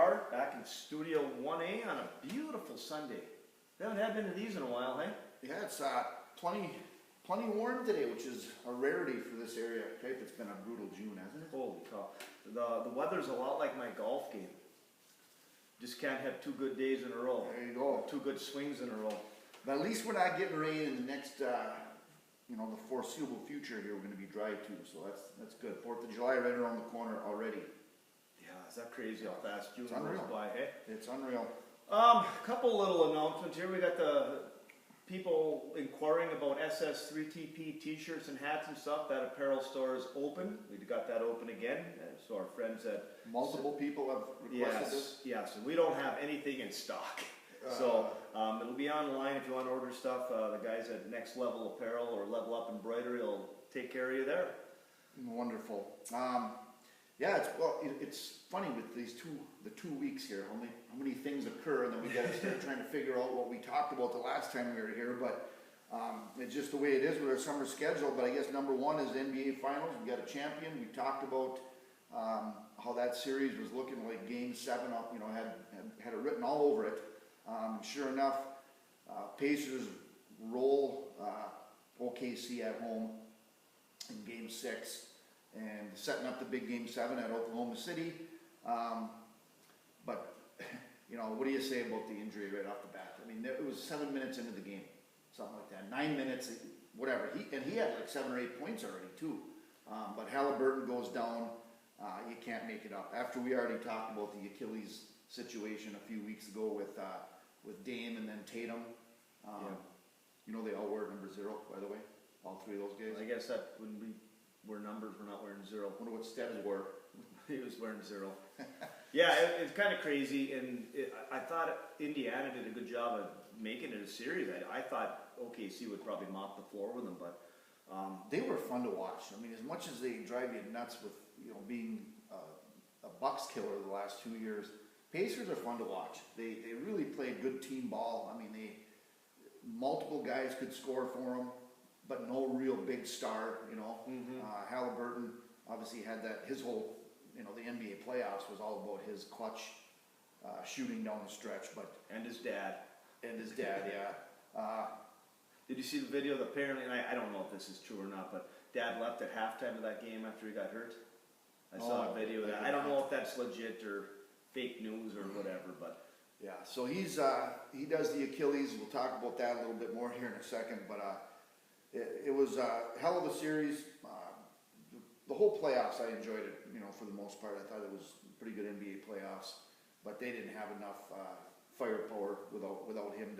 are back in Studio 1A on a beautiful Sunday. We haven't had many of these in a while, hey? Yeah, it's plenty warm today, which is a rarity for this area. Okay, it's been a brutal June, hasn't it? Holy cow. The weather's a lot like my golf game. Just can't have 2 good days in a row. There you go. 2 good swings in a row. But at least we're not getting rain in the next, the foreseeable future here. We're going to be dry too, so that's good. 4th of July right around the corner already. Yeah, is that crazy how fast June It's goes unreal. by, hey? It's unreal. Couple little announcements here. We got the people inquiring about SS3TP t-shirts and hats and stuff. That apparel store is open. We got that open again. So our friends at Multiple people have requested this. Yes, and we don't have anything in stock. So it'll be online if you want to order stuff. The guys at Next Level Apparel or Level Up Embroidery will take care of you there. Wonderful. It's funny with these the 2 weeks here. How many things occur, and then we got to start trying to figure out what we talked about the last time we were here. But it's just the way it is with our summer schedule. But I guess number one is the NBA Finals. We got a champion. We talked about how that series was looking like Game 7. Had it written all over it. Sure enough, Pacers roll OKC at home in Game 6. And setting up the big Game 7 at Oklahoma City. But what do you say about the injury right off the bat? I mean, it was 7 minutes into the game, something like that. 9 minutes, whatever. He had like 7 or 8 points already, too. But Halliburton goes down. You can't make it up. After we already talked about the Achilles situation a few weeks ago with Dame and then Tatum. They all wear number 0, by the way. All 3 of those guys. I guess that wouldn't be... We're numbers, we're not wearing 0. I wonder what Stebbs wore. He was wearing 0. Yeah, it's kind of crazy, and I thought Indiana did a good job of making it a series. I thought OKC would probably mop the floor with them, but... they were fun to watch. I mean, as much as they drive you nuts with being a Bucks killer the last 2 years, Pacers are fun to watch. They really played good team ball. I mean, multiple guys could score for them, but no real big star, Halliburton obviously had that, his whole, the NBA playoffs was all about his clutch shooting down the stretch, but... And his dad. Yeah. Did you see the video? Apparently, and I don't know if this is true or not, but Dad left at halftime of that game after he got hurt. I saw a video of that. I don't know if that's legit or fake news or whatever, but... Yeah, so he does the Achilles. We'll talk about that a little bit more here in a second, but... It was a hell of a series. The whole playoffs, I enjoyed it, for the most part. I thought it was pretty good NBA playoffs, but they didn't have enough firepower without him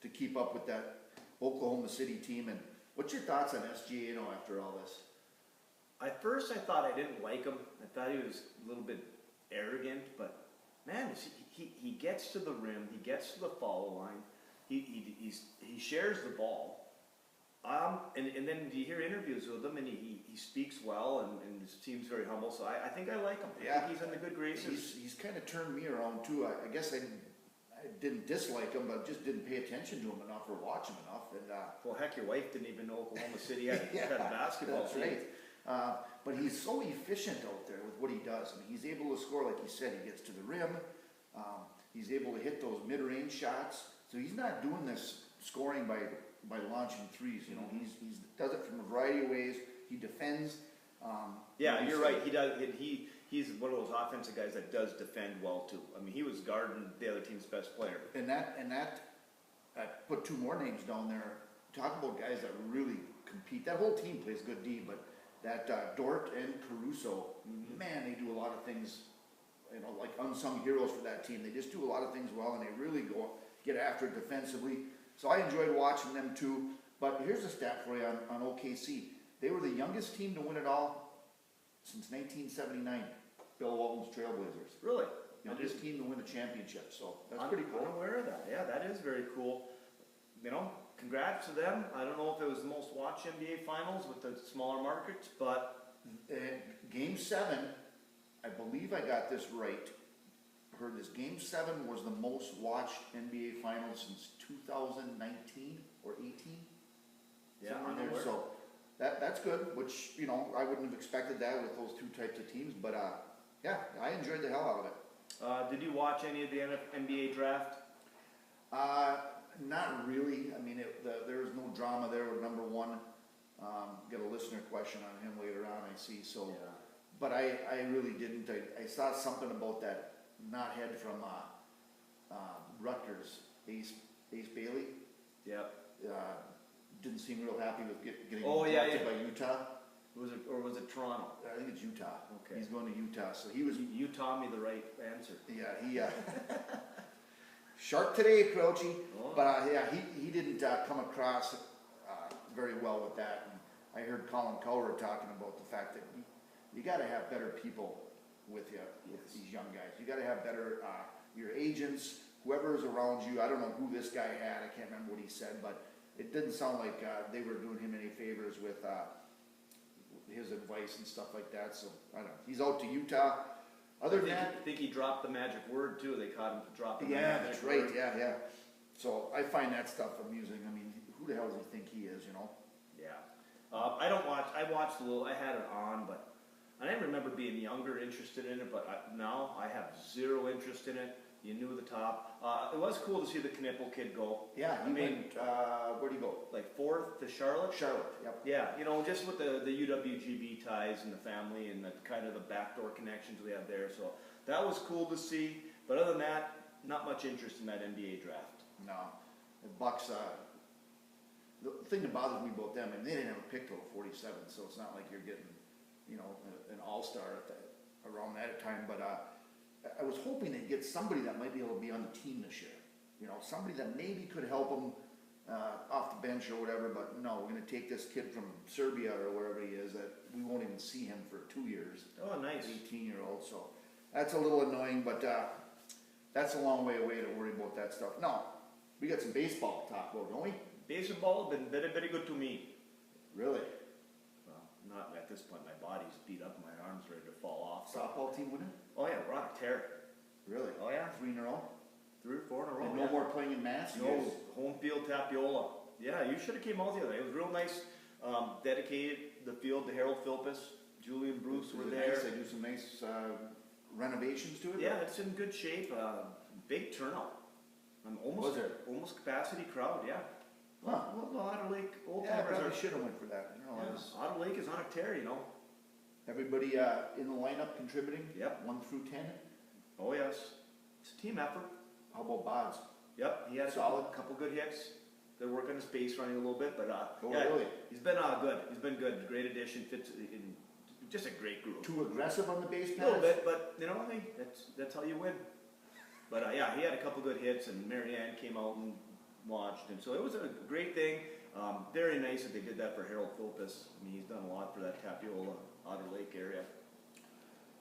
to keep up with that Oklahoma City team. And what's your thoughts on SGA after all this? At first, I thought I didn't like him. I thought he was a little bit arrogant, but man, he gets to the rim, he gets to the foul line, he shares the ball. And then you hear interviews with him, and he speaks well, and seems very humble. So I think I like him. I think he's in the good graces. He's kind of turned me around too. I guess I didn't dislike him, but just didn't pay attention to him enough or watch him enough. And well, heck, your wife didn't even know Oklahoma City had a basketball that's team. Right. But he's so efficient out there with what he does. I mean, he's able to score, like you said. He gets to the rim. He's able to hit those mid-range shots. So he's not doing this scoring by launching threes. He does it from a variety of ways. He defends. Yeah, you're right. He does. He's one of those offensive guys that does defend well too. I mean, he was guarding the other team's best player. And that put 2 more names down there. Talk about guys that really compete. That whole team plays good D, but that Dort and Caruso, man, they do a lot of things. Like unsung heroes for that team. They just do a lot of things well, and they really get after it defensively. So I enjoyed watching them too. But here's a stat for you on OKC. They were the youngest team to win it all since 1979. Bill Walton's Trailblazers. Really? Youngest team to win the championship. So that's pretty cool. I'm aware of that. Yeah, that is very cool. Congrats to them. I don't know if it was the most watched NBA Finals with the smaller markets, but... Game 7, I believe I got this right. Heard this. Game 7 was the most watched NBA Finals since 2019 or 18. Yeah, I'm there. So that's good. Which I wouldn't have expected that with those 2 types of teams. But yeah, I enjoyed the hell out of it. Did you watch any of the NBA draft? Not really. I mean, there was no drama there with number one. Got a listener question on him later on, I see. So, Yeah. but I really didn't. I saw something about that knothead from Rutgers, Ace Bailey. Yep. Didn't seem real happy with getting drafted by Utah. Was it Toronto? I think it's Utah. Okay. He's going to Utah, so he was. You taught me the right answer. Yeah, he. Sharp today, Crouchy. Oh. But yeah, he didn't come across very well with that. And I heard Colin Cowher talking about the fact that you got to have better people with you, with these young guys. You got to have better your agents, whoever is around you. I don't know who this guy had. I can't remember what he said, but it didn't sound like they were doing him any favors with his advice and stuff like that. So I don't know. He's out to Utah. Other than that, I think he dropped the magic word too. They caught him dropping. yeah, the magic that's right. word. Yeah. So I find that stuff amusing. I mean, who the hell does he think he is? You know? Yeah. I don't watch. I watched a little. I had it on, but I didn't remember being younger interested in it. But now I have zero interest in it. You knew the top. It was cool to see the Knipple kid go. Yeah, he went. Where'd he go? Like 4th to Charlotte. Charlotte. Yep. Yeah, just with the UWGB ties and the family and the kind of the backdoor connections we have there. So that was cool to see. But other than that, not much interest in that NBA draft. No, the Bucks. The thing that bothers me about them, and they didn't have a pick till 47, so it's not like you're getting, an all-star around that time. But I was hoping they'd get somebody that might be able to be on the team this year. Somebody that maybe could help them off the bench or whatever. But no, we're going to take this kid from Serbia or wherever he is that we won't even see him for 2 years. Oh, nice. 18-year-old. So that's a little annoying, but that's a long way away to worry about that stuff. No, we got some baseball to talk about, don't we? Baseball been very, very good to me. Really? Well, not at this point. My body's beat up, my arms ready to fall off. So. Softball team winning? Oh yeah, we're on a tear. Really? Oh yeah, 3 in a row? 3 or 4 in a row. And no more playing in Mass? No, home field Tapiola. Yeah, you should have came out the other day. It was real nice. Dedicated the field to Harold Philpus, Julian Bruce were there. Nice. They do some nice renovations to it? Yeah, it's in good shape. Big turnout. Almost capacity crowd. Yeah. Huh. Well, Otter Lake old Yeah, I timers probably should have went for that. Otter Lake is on a tear, Everybody in the lineup contributing? Yep. 1 through 10? Oh yes, it's a team effort. How about Bods? Yep, he had Solid. a couple good hits. They're working his base running a little bit, but Really? he's been good. He's been good. Great addition. Fits in. Just a great group. Too aggressive on the base A pass? little bit, but hey, that's how you win. But he had a couple good hits, and Marianne came out and watched, and so it was a great thing. Very nice that they did that for Harold Philpus. I mean, he's done a lot for that Tapiola, Otter Lake area.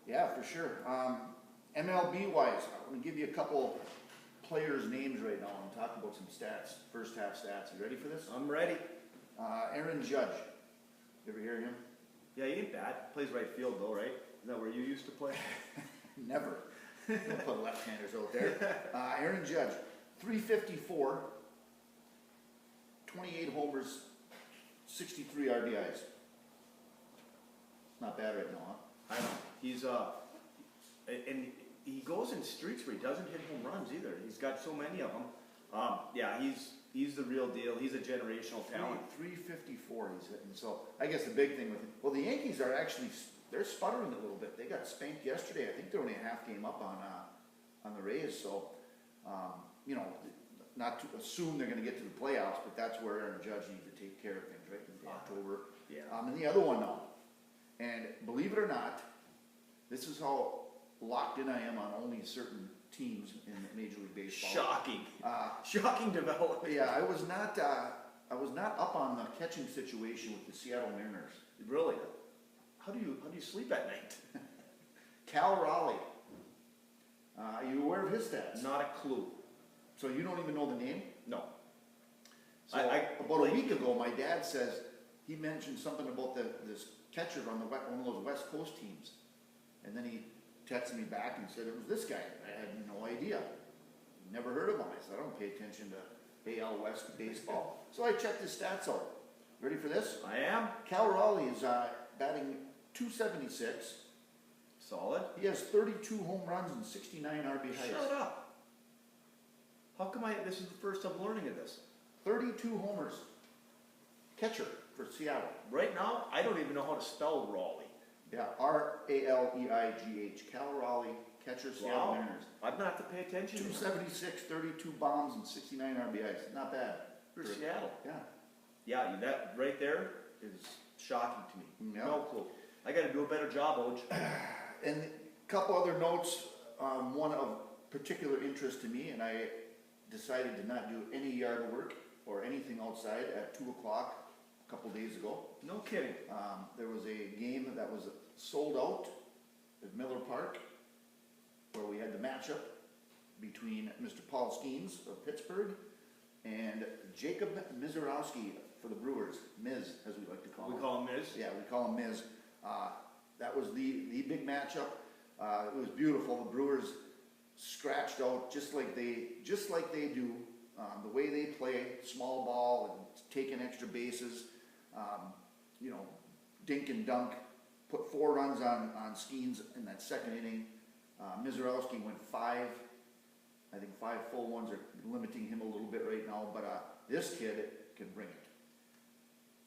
Yeah, for sure. MLB wise, I'm going to give you a couple players' names right now and talk about some stats, first half stats. You ready for this? I'm ready. Aaron Judge. You ever hear him? Yeah, he ain't bad. Plays right field though, right? Is that where you used to play? Never. Don't put left-handers out there. Aaron Judge, 354, 28 homers, 63 RBIs. Not bad right now, huh? I know. He's and he goes in streaks where he doesn't hit home runs either. He's got so many of them. Yeah, he's the real deal. He's a generational talent. 354 he's hitting. So I guess the big thing with him, well, the Yankees are actually, they're sputtering a little bit. They got spanked yesterday. I think they're only a half game up on the Rays. So, not to assume they're going to get to the playoffs, but that's where Aaron Judge needs to take care of things, right? In October. Yeah. And the other one now, and believe it or not, this is how locked in I am on only certain teams in Major League Baseball. Shocking. Shocking development. Yeah, I was not up on the catching situation with the Seattle Mariners. Really? How do you sleep at night? Cal Raleigh. Are you aware of his stats? Not a clue. So you don't even know the name? No. So about a week ago, my dad says he mentioned something about this catcher on one of those West Coast teams, and then he texted me back and said it was this guy. I had no idea. Never heard of him. I said I don't pay attention to AL West baseball. So I checked his stats out. Ready for this? I am. Cal Raleigh is batting .276. Solid. He has 32 home runs and 69 RBIs. Shut up. How come this is the first I'm learning of this? 32 homers. Catcher for Seattle. Right now, I don't even know how to spell Raleigh. Yeah, Raleigh. Cal Raleigh, catcher, Seattle Wow. Mariners. I'm gonna have to pay attention to that. 276, 32 bombs, and 69 RBIs. Not bad. For Seattle. Yeah. Yeah, that right there is shocking to me. Yeah. No clue. I gotta do a better job, Oj. And a couple other notes, one of particular interest to me, and I decided to not do any yard work or anything outside at 2 o'clock a couple days ago. No kidding. There was a game that was sold out at Miller Park where we had the matchup between Mr. Paul Skeens of Pittsburgh and Jacob Mizorowski for the Brewers. Miz, as we like to call him. We call him Miz. Yeah, we call him Miz. That was the big matchup. It was beautiful. The Brewers scratched out just like they do. The way they play, small ball and taking extra bases. Dink and dunk. Put 4 runs on Skeens in that second inning. Mizorowski went 5. I think 5 full ones are limiting him a little bit right now. But this kid can bring it.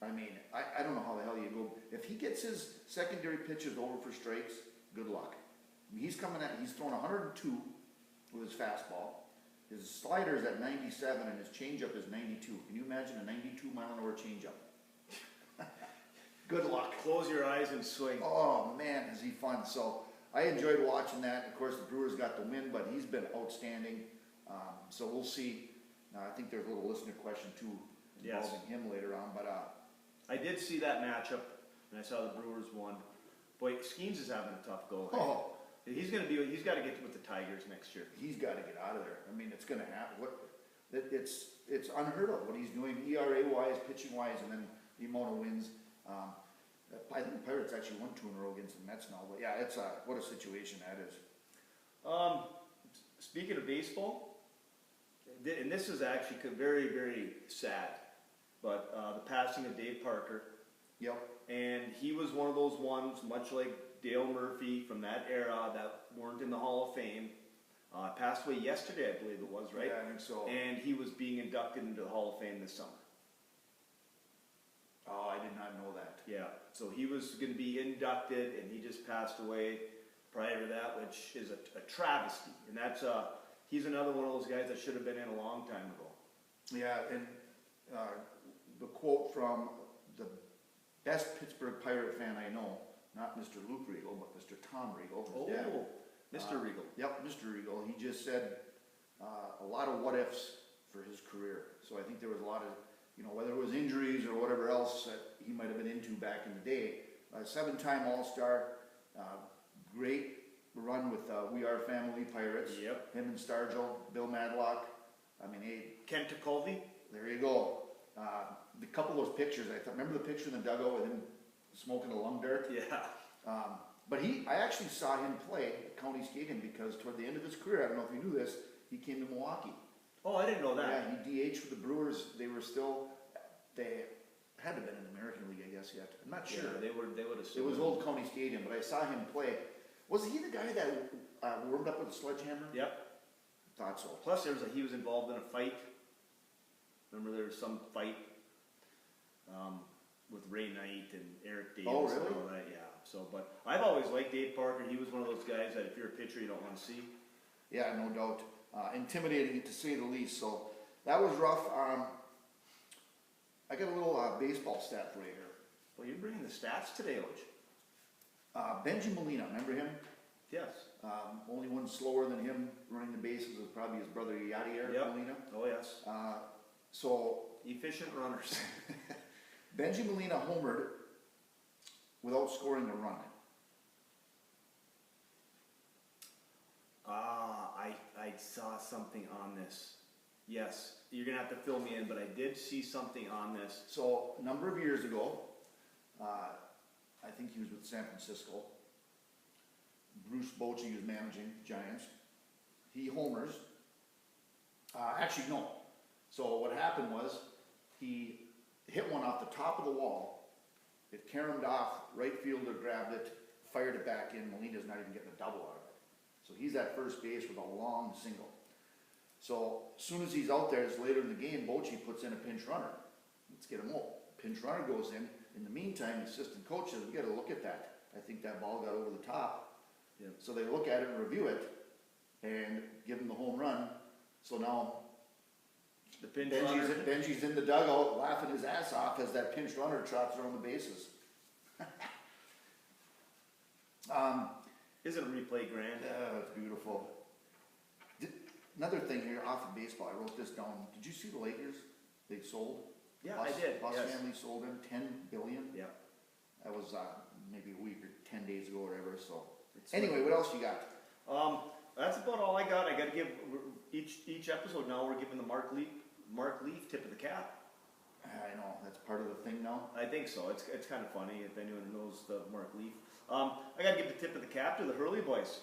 I mean, I don't know how the hell you go. If he gets his secondary pitches over for strikes, good luck. I mean, he's throwing 102 with his fastball. His slider is at 97 and his changeup is 92. Can you imagine a 92 mile an hour changeup? Good luck. Close your eyes and swing. Oh man, is he fun. So I enjoyed watching that. Of course, the Brewers got the win, but he's been outstanding. So we'll see. I think there's a little listener question too involving him later on. But I did see that matchup, and I saw the Brewers won. Boy, Skeens is having a tough go. oh, He's got to get with the Tigers next year. he's got to get out of there. I mean, it's going to happen. It's unheard of what he's doing, ERA wise, pitching wise, and then the amount of wins. I think the Pirates actually won 2 in a row against the Mets now. But yeah, it's what a situation that is. Speaking of baseball, and this is actually very, very sad, but the passing of Dave Parker. Yep. And he was one of those ones, much like Dale Murphy from that era, that weren't in the Hall of Fame. Passed away yesterday, I believe it was, right? Yeah, I think so. And he was being inducted into the Hall of Fame this summer. Oh, I did not know that. Yeah, so he was going to be inducted, and he just passed away prior to that, which is a travesty. And that's he's another one of those guys that should have been in a long time ago. Yeah, and the quote from the best Pittsburgh Pirate fan I know, not Mr. Luke Riegel, but Mr. Tom Riegel, his dad. Mr. Riegel. Yep, Mr. Riegel. He just said a lot of what ifs for his career. So I think there was a lot of, whether it was injuries or whatever else that he might have been into back in the day. 7-time All-Star, great run with We Are Family Pirates. Yep. Him and Stargell, Bill Madlock. I mean, Kent Tekulve. there you go. The couple of those pictures, remember the picture in the dugout with him smoking a lung dart? Yeah. But I actually saw him play at County Stadium because toward the end of his career, I don't know if you knew this, he came to Milwaukee. Oh, I didn't know that. Yeah, he DH'd for the Brewers. They had to have been in the American League, I guess, yet. I'm not sure. Yeah, they would have. It was old County Stadium, but I saw him play. Was he the guy that warmed up with a sledgehammer? Yep. Thought so. Plus, he was involved in a fight. Remember, there was some fight with Ray Knight and Eric Davis. Oh, really? And all that. Yeah. So, but I've always liked Dave Parker. He was one of those guys that if you're a pitcher, you don't want to see. Yeah, no doubt. Intimidating to say the least. So that was rough. I got a little baseball stat for you here. Well, you're bringing the stats today, Oj. Benji Molina, remember him? Yes. Only one slower than him running the bases was probably his brother Yadier Molina. Oh, yes. So Efficient runners. Benji Molina homered without scoring a run. I saw something on this. Yes, you're going to have to fill me in, but I did see something on this. So a number of years ago, I think he was with San Francisco. Bruce Bochy was managing Giants. He homers. Actually, no. So what happened was he hit one off the top of the wall. It caromed off. Right fielder grabbed it, fired it back in. Molina's not even getting a double out of it. So he's at first base with a long single. So as soon as he's out there, it's later in the game, Bochy puts in a pinch runner. Let's get him out. Pinch runner goes in. In the meantime, the assistant coach says, we gotta look at that. I think that ball got over the top. Yeah. So they look at it and review it and give him the home run. So now The pinch runner. Benji's in the dugout laughing his ass off as that pinch runner trots around the bases. Isn't replay grand? Yeah, it's beautiful. Another thing here off of baseball, I wrote this down. Did you see the Lakers? They sold. Yeah, I did. Bus Yes. family sold them $10 billion. Yeah. That was maybe a week or 10 days ago or whatever. So anyway, what else you got? That's about all I got. I got to give each episode now. We're giving the Mark Leaf tip of the cap. I know that's part of the thing now. I think so. It's kind of funny if anyone knows the Mark Leaf. I got to give the tip of the cap to the Hurley boys.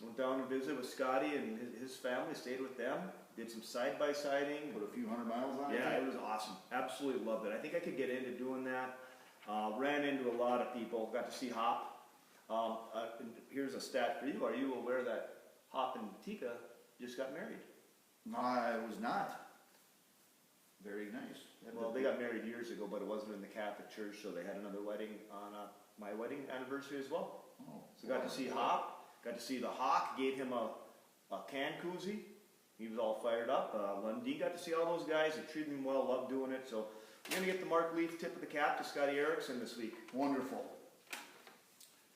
Went down and visited with Scotty and his family. Stayed with them. Did some side-by-siding. Put a few 100 miles on it. Yeah, it was awesome. Absolutely loved it. I think I could get into doing that. Ran into a lot of people. Got to see Hop. And here's a stat for you. Are you aware that Hop and Tika just got married? No, I was not. Very nice. Well, they got married years ago, but it wasn't in the Catholic Church, so they had another wedding on my wedding anniversary as well. Oh, So got to see Hop. Got to see the Hawk. Gave him a can koozie. He was all fired up. Lundin got to see all those guys. They treated him well. Loved doing it. So we're gonna get the Mark Leaf tip of the cap to Scotty Erickson this week. Wonderful.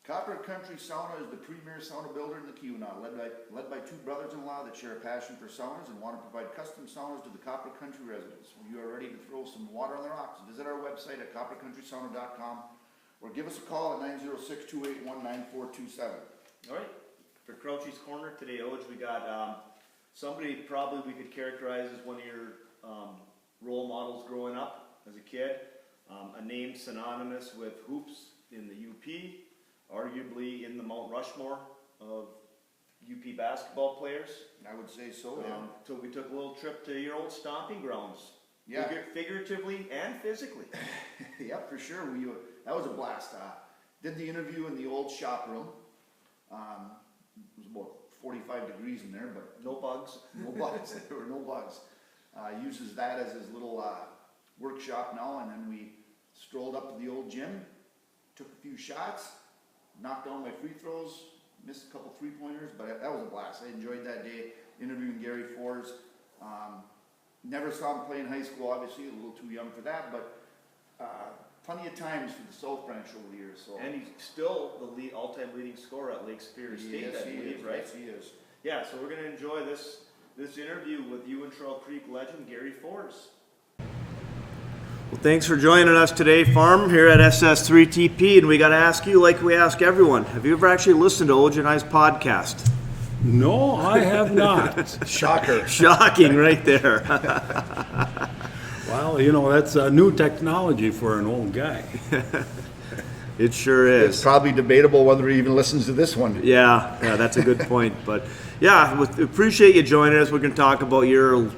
Copper Country Sauna is the premier sauna builder in the Keweenaw, led by two brothers-in-law that share a passion for saunas and want to provide custom saunas to the Copper Country residents. When you are ready to throw some water on the rocks, visit our website at coppercountrysauna.com or give us a call at 906-281-9427. All right. For Crouchy's Corner today, Oj, we got somebody probably we could characterize as one of your role models growing up as a kid. A name synonymous with hoops in the UP, arguably in the Mount Rushmore of UP basketball players. I would say so, yeah. So we took a little trip to your old stomping grounds. Yeah. Figuratively and physically. Yeah, for sure. That was a blast. Did the interview in the old shop room. It was about 45 degrees in there, but No bugs. no bugs. There were no bugs. Uses that as his little workshop now, and then we strolled up to the old gym, took a few shots, knocked down my free throws, missed a couple 3-pointers, but that was a blast. I enjoyed that day interviewing Gary Fors. Never saw him play in high school, obviously, a little too young for that, but plenty of times for the South Branch over the years. So. And he's still the all-time leading scorer at Lake Superior State, Yes, I he believe, is. right? Yes, he is. Yeah, so we're going to enjoy this interview with Ewen-Trout Creek legend Gary Fors. Well, thanks for joining us today, Farm, here at SS3TP, and we got to ask you, like we ask everyone, have you ever actually listened to Oj and I's podcast? No, I have not. Shocker. Shocking, right there. Well, that's a new technology for an old guy. It sure It's is. probably debatable whether he even listens to this one. Yeah, that's a good point. But yeah, we appreciate you joining us. We're going to talk about your,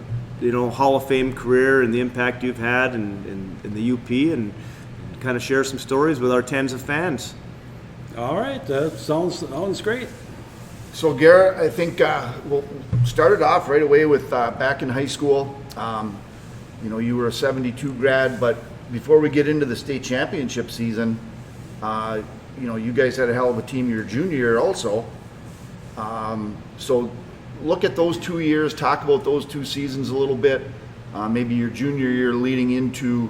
Hall of Fame career and the impact you've had in the UP, and kind of share some stories with our tens of fans. All right, that sounds great. So Garrett, I think we'll start it off right away with back in high school. You were a 72 grad, but before we get into the state championship season, you guys had a hell of a team your junior year also. So look at those 2 years, talk about those 2 seasons a little bit, maybe your junior year leading into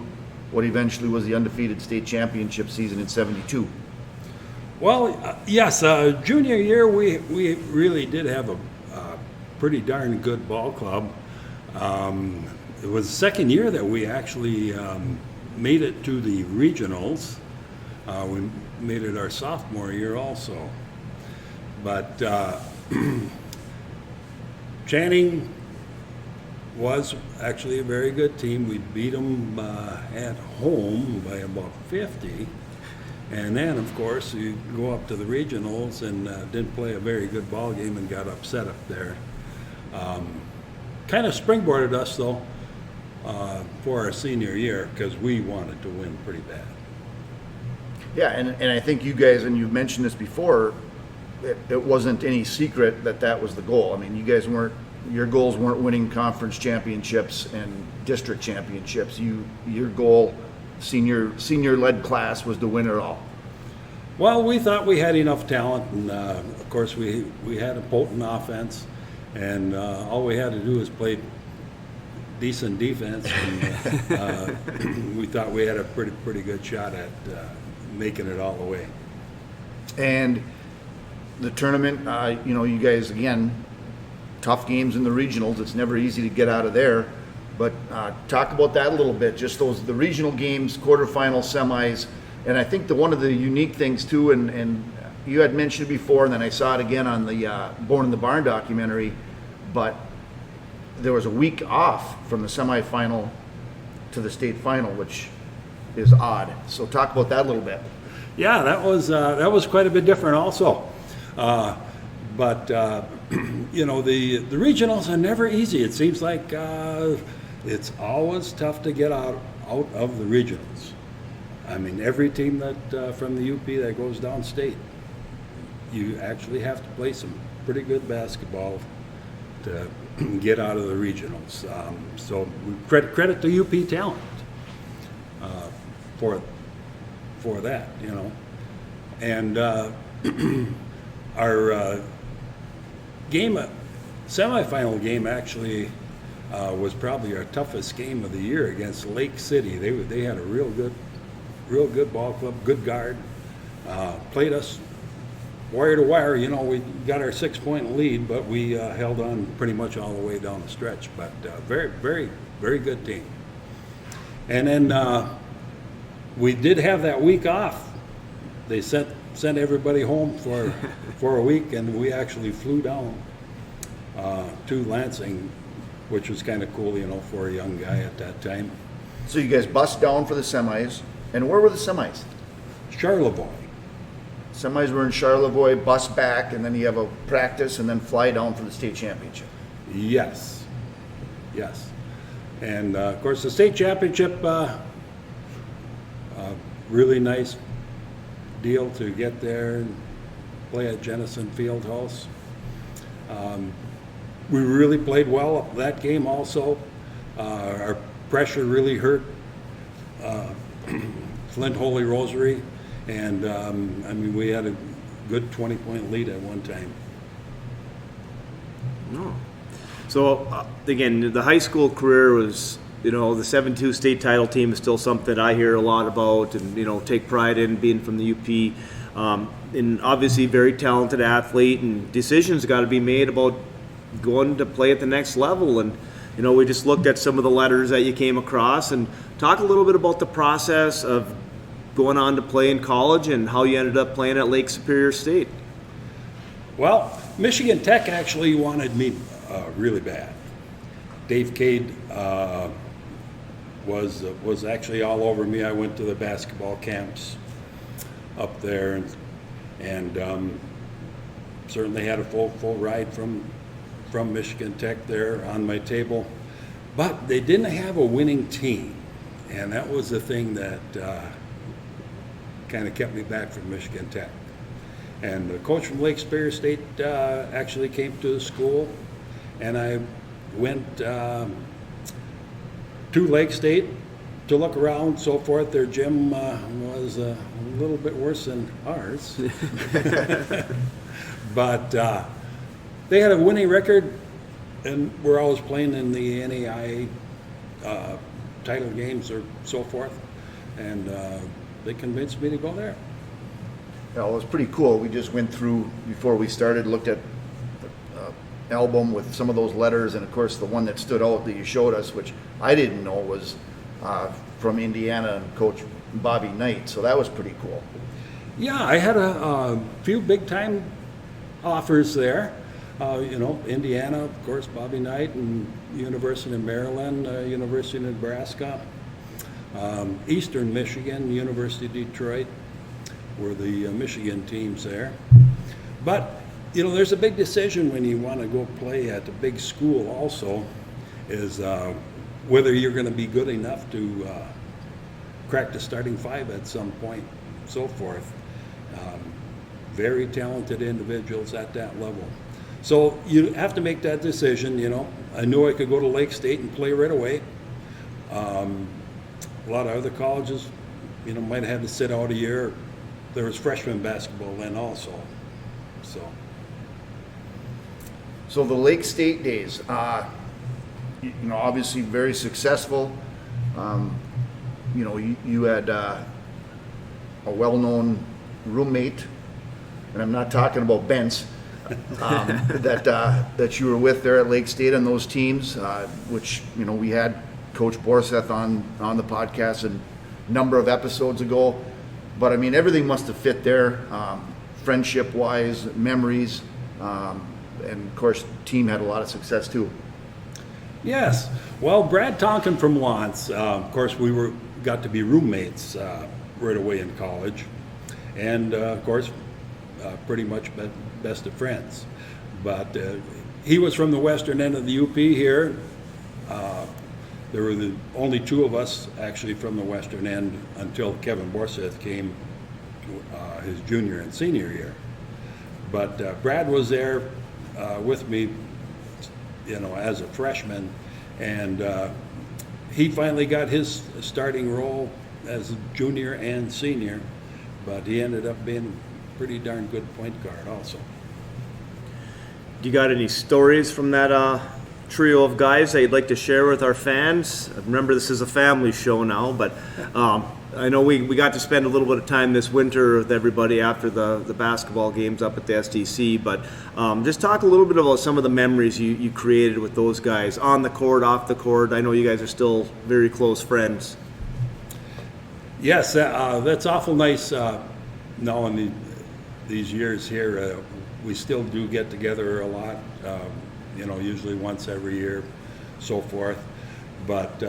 what eventually was the undefeated state championship season in 72. Well, yes, junior year we really did have a pretty darn good ball club. It was the second year that we actually made it to the regionals. We made it our sophomore year also. But Channing was actually a very good team. We beat them at home by about 50. And then, of course, you go up to the regionals and didn't play a very good ball game and got upset up there. Kind of springboarded us, though, for our senior year, because we wanted to win pretty bad. Yeah, and I think you guys, and you've mentioned this before, it wasn't any secret that that was the goal. I mean, you guys your goals weren't winning conference championships and district championships. Your goal, senior-led class, was to win it all. Well, we thought we had enough talent, and of course we had a potent offense, and all we had to do was play decent defense, and we thought we had a pretty good shot at making it all the way. And the tournament, you guys, again, tough games in the regionals. It's never easy to get out of there. But talk about that a little bit, just the regional games, quarterfinals, semis. And I think one of the unique things too, and you had mentioned it before, and then I saw it again on the Born in the Barn documentary, but there was a week off from the semifinal to the state final, which is odd. So talk about that a little bit. Yeah, that was quite a bit different also. But the regionals are never easy. It seems like it's always tough to get out of the regionals. I mean, every team that from the UP that goes downstate, you actually have to play some pretty good basketball to get out of the regionals. So credit to UP talent for that, And our semifinal game actually was probably our toughest game of the year against Lake City. They had a real good ball club, good guard. Played us wire to wire. We got our 6-point lead, but we held on pretty much all the way down the stretch. But very, very, very good team. And then we did have that week off. They sent everybody home for a week, and we actually flew down to Lansing, which was kind of cool, for a young guy at that time. So you guys bust down for the semis. And where were the semis? Charlevoix. Semis were in Charlevoix, bus back, and then you have a practice, and then fly down for the state championship. Yes. And of course, the state championship, really nice deal to get there and play at Jennison Fieldhouse. We really played well that game also. Our pressure really hurt Flint Holy Rosary, and we had a good 20-point lead at one time. No. So again, the high school career was, the 7-2 state title team is still something that I hear a lot about, and take pride in being from the UP. And obviously, very talented athlete, and decisions got to be made about going to play at the next level. And we just looked at some of the letters that you came across, and talk a little bit about the process of going on to play in college and how you ended up playing at Lake Superior State. Well, Michigan Tech actually wanted me really bad. Dave Cade was actually all over me. I went to the basketball camps up there, and certainly had a full ride from Michigan Tech there on my table. But they didn't have a winning team, and that was the thing that kind of kept me back from Michigan Tech. And the coach from Lake Superior State actually came to the school, and I went to Lake State to look around, so forth. Their gym was a little bit worse than ours. But they had a winning record, and we're always playing in the NAIA title games or so forth. And they convinced me to go there. Yeah, it was pretty cool. We just went through, before we started, looked at the album with some of those letters, and of course the one that stood out that you showed us, which I didn't know, was from Indiana and Coach Bobby Knight, so that was pretty cool. Yeah, I had a few big-time offers there. Indiana, of course, Bobby Knight, and University of Maryland, University of Nebraska, Eastern Michigan, University of Detroit were the Michigan teams there. But, there's a big decision when you want to go play at a big school also, is whether you're going to be good enough to crack the starting five at some point. so forth. Very talented individuals at that level. So you have to make that decision, you know. I knew I could go to Lake State and play right away. A lot of other colleges, you know, might have had to sit out a year. There was freshman basketball then also, so. So the Lake State days, you know, obviously very successful. You know, you had a well-known roommate, and I'm not talking about Bence, that you were with there at Lake State on those teams, which, you know, we had Coach Borseth on the podcast a number of episodes ago. But I mean, everything must have fit there, friendship-wise, memories, and of course, the team had a lot of success too. Yes. Well, Brad Tonkin from Lawrence, of course, we got to be roommates right away in college, and of course, pretty much best of friends. But he was from the western end of the UP here. There were the only two of us actually from the western end until Kevin Borseth came his junior and senior year. But Brad was there with me, you know, as a freshman, and he finally got his starting role as a junior and senior, but he ended up being a pretty darn good point guard also. Do you got any stories from that trio of guys that you'd like to share with our fans? Remember, this is a family show now, but I know we got to spend a little bit of time this winter with everybody after the basketball games up at the SDC, but just talk a little bit about some of the memories you created with those guys on the court, off the court. I know you guys are still very close friends. Yes, that's awful nice. Now in these years here, we still do get together a lot, you know, usually once every year, so forth. But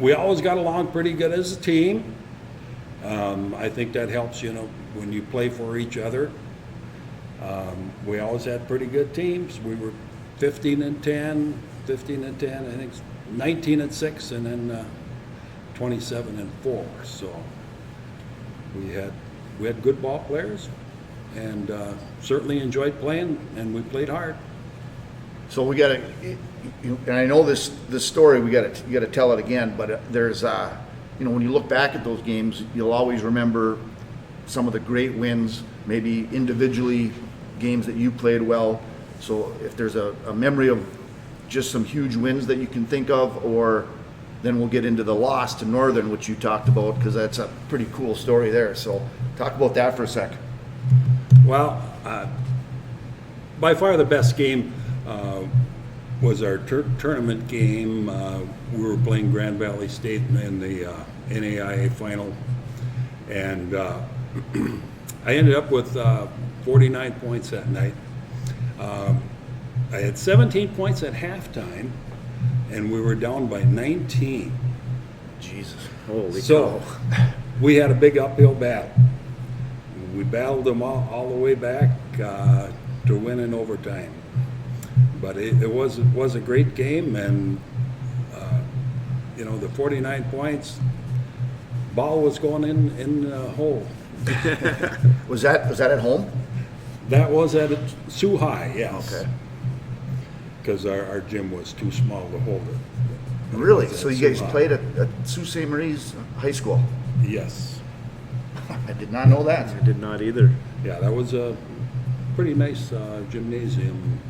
we always got along pretty good as a team. I think that helps, you know, when you play for each other. We always had pretty good teams. We were 15-10, I think 19-6, and then 27-4. So we had good ball players, and certainly enjoyed playing, and we played hard. So we got to, and I know this story, you got to tell it again, but there's, you know, when you look back at those games, you'll always remember some of the great wins, maybe individually games that you played well. So if there's a memory of just some huge wins that you can think of, or then we'll get into the loss to Northern, which you talked about, because that's a pretty cool story there. So talk about that for a sec. Well, by far the best game was our tournament game. We were playing Grand Valley State in the NAIA final, and I ended up with 49 points that night. I had 17 points at halftime, and we were down by 19. Jesus. Holy So we had a big uphill battle. We battled them all the way back to win in overtime. But it was a great game, and you know, the 49 points, ball was going in the hole. Was that at home? That was at Sioux High, yes. Okay. Because our gym was too small to hold it. Really? It was So at you guys Sioux High. played at Sault Ste. Marie's High School? Yes. I did not know that. I did not either. Yeah, that was a pretty nice gymnasium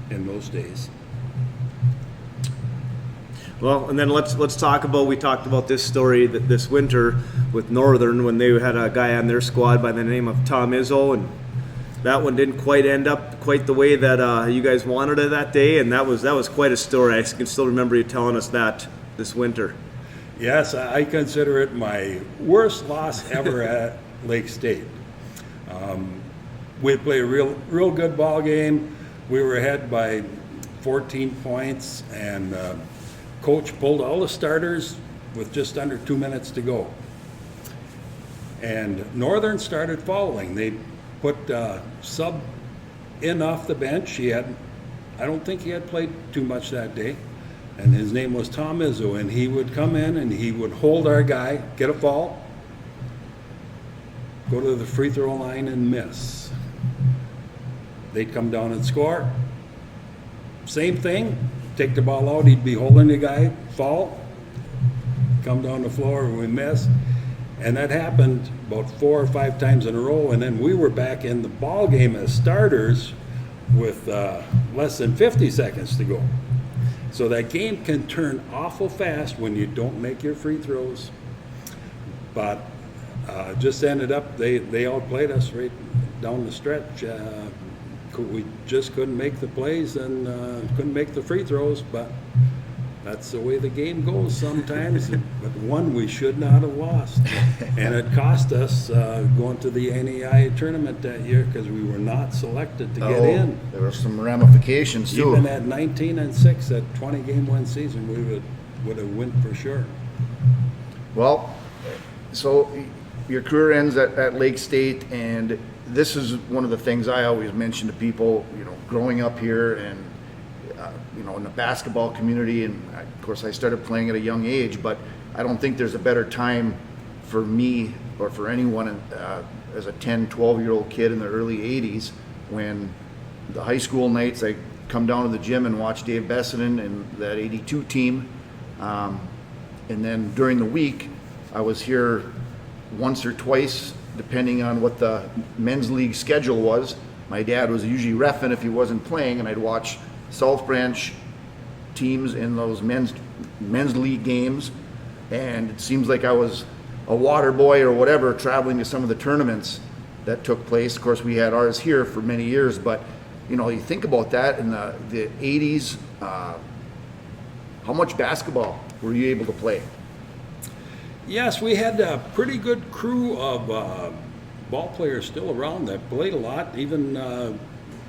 in those days. Well, and then let's talk about, we talked about this story that this winter with Northern when they had a guy on their squad by the name of Tom Izzo, and that one didn't quite end up quite the way that you guys wanted it that day, and that was quite a story. I can still remember you telling us that this winter. Yes, I consider it my worst loss ever at Lake State. We played a real good ball game. We were ahead by 14 points, and coach pulled all the starters with just under 2 minutes to go. And Northern started fouling. They put sub in off the bench. I don't think he had played too much that day. And his name was Tom Izzo, and he would come in and he would hold our guy, get a foul, go to the free throw line and miss. They'd come down and score. Same thing, take the ball out, he'd be holding the guy, fall, come down the floor, and we miss. And that happened about 4 or 5 times in a row, and then we were back in the ball game as starters with less than 50 seconds to go. So that game can turn awful fast when you don't make your free throws. But just ended up, they outplayed us right down the stretch. We just couldn't make the plays and couldn't make the free throws, but that's the way the game goes sometimes. But one we should not have lost. And it cost us going to the NEI tournament that year because we were not selected to get in. There were some ramifications too. Even at 19-6, that 20-game win season, we would have won for sure. Well, so your career ends at Lake State, and this is one of the things I always mention to people, growing up here and, in the basketball community. And of course I started playing at a young age, but I don't think there's a better time for me or for anyone as a 10, 12-year-old kid in the early 80s when the high school nights I come down to the gym and watch Dave Bessinen and that 82 team. And then during the week, I was here once or twice, depending on what the men's league schedule was. My dad was usually reffing if he wasn't playing, and I'd watch South Branch teams in those men's league games. And it seems like I was a water boy or whatever, traveling to some of the tournaments that took place. Of course, we had ours here for many years, but you think about that in the 80s, how much basketball were you able to play? Yes, we had a pretty good crew of ball players still around that played a lot. Even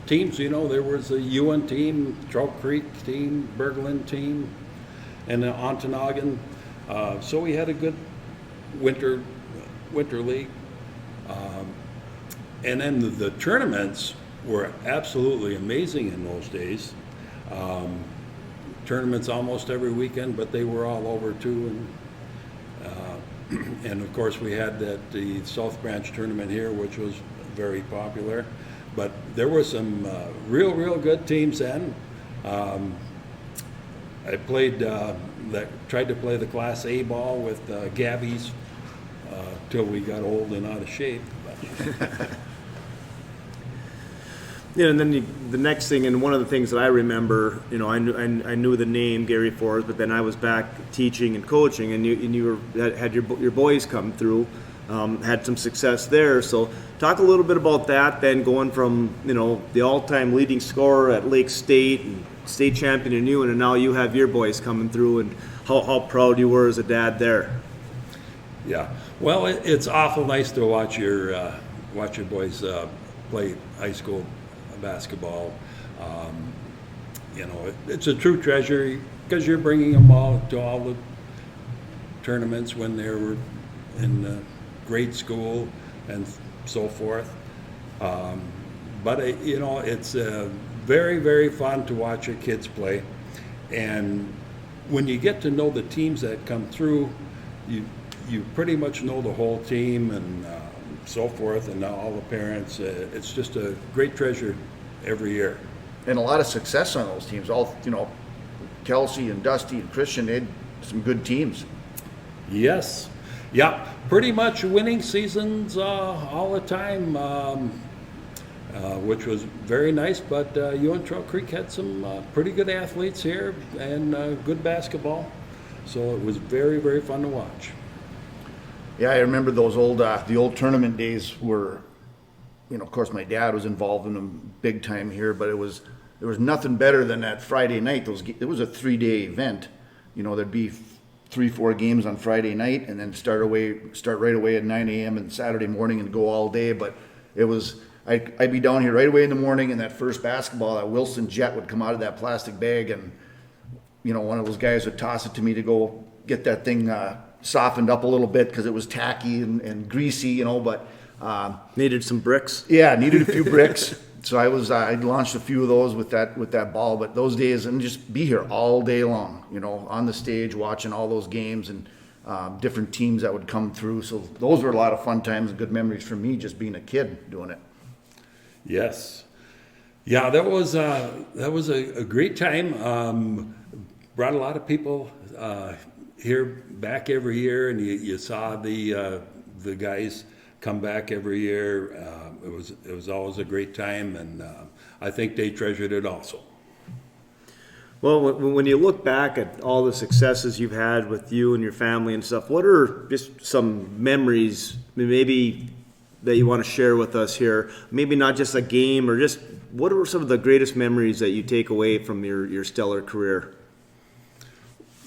teams, there was a Ewen team, Trout Creek team, Berglund team, and the Ontonagon. So we had a good winter league. And then the tournaments were absolutely amazing in those days. Tournaments almost every weekend, but they were all over too. And of course we had the South Branch tournament here, which was very popular. But there were some real good teams then. I tried to play the Class A ball with Gabby's till we got old and out of shape. Yeah, and then the next thing, and one of the things that I remember, I knew the name Gary Forrest, but then I was back teaching and coaching, and you had your boys come through, had some success there. So talk a little bit about that. Then going from the all-time leading scorer at Lake State and state champion in Ewen, and now you have your boys coming through, and how proud you were as a dad there. Yeah, well, it's awful nice to watch your boys play high school basketball. It's a true treasure because you're bringing them all to all the tournaments when they were in grade school and so forth. But it's very, very fun to watch your kids play. And when you get to know the teams that come through, you pretty much know the whole team and so forth, and all the parents. It's just a great treasure every year. And a lot of success on those teams. All Kelsey and Dusty and Christian, they had some good teams. Yes, yeah, pretty much winning seasons all the time, which was very nice. But Ewen-Trout Creek had some pretty good athletes here and good basketball, so it was very, very fun to watch. Yeah, I remember those the old tournament days were, of course my dad was involved in them big time here, but there was nothing better than that Friday night. It was a 3-day event. There'd be 3-4 games on Friday night, and then start right away at 9 a.m. and Saturday morning and go all day. But I'd be down here right away in the morning, and that first basketball, that Wilson Jet would come out of that plastic bag, and one of those guys would toss it to me to go get that thing softened up a little bit because it was tacky and greasy, but needed some bricks. Yeah, needed a few bricks. So I launched a few of those with that ball. But those days, and just be here all day long, on the stage watching all those games. And different teams that would come through. So those were a lot of fun times and good memories for me just being a kid doing it. Yes. Yeah, that was a great time. Brought a lot of people here back every year, and you saw the guys come back every year. It was always a great time, and I think they treasured it also. Well, when you look back at all the successes you've had with you and your family and stuff, what are just some memories maybe that you want to share with us here? Maybe not just a game, or just what are some of the greatest memories that you take away from your stellar career?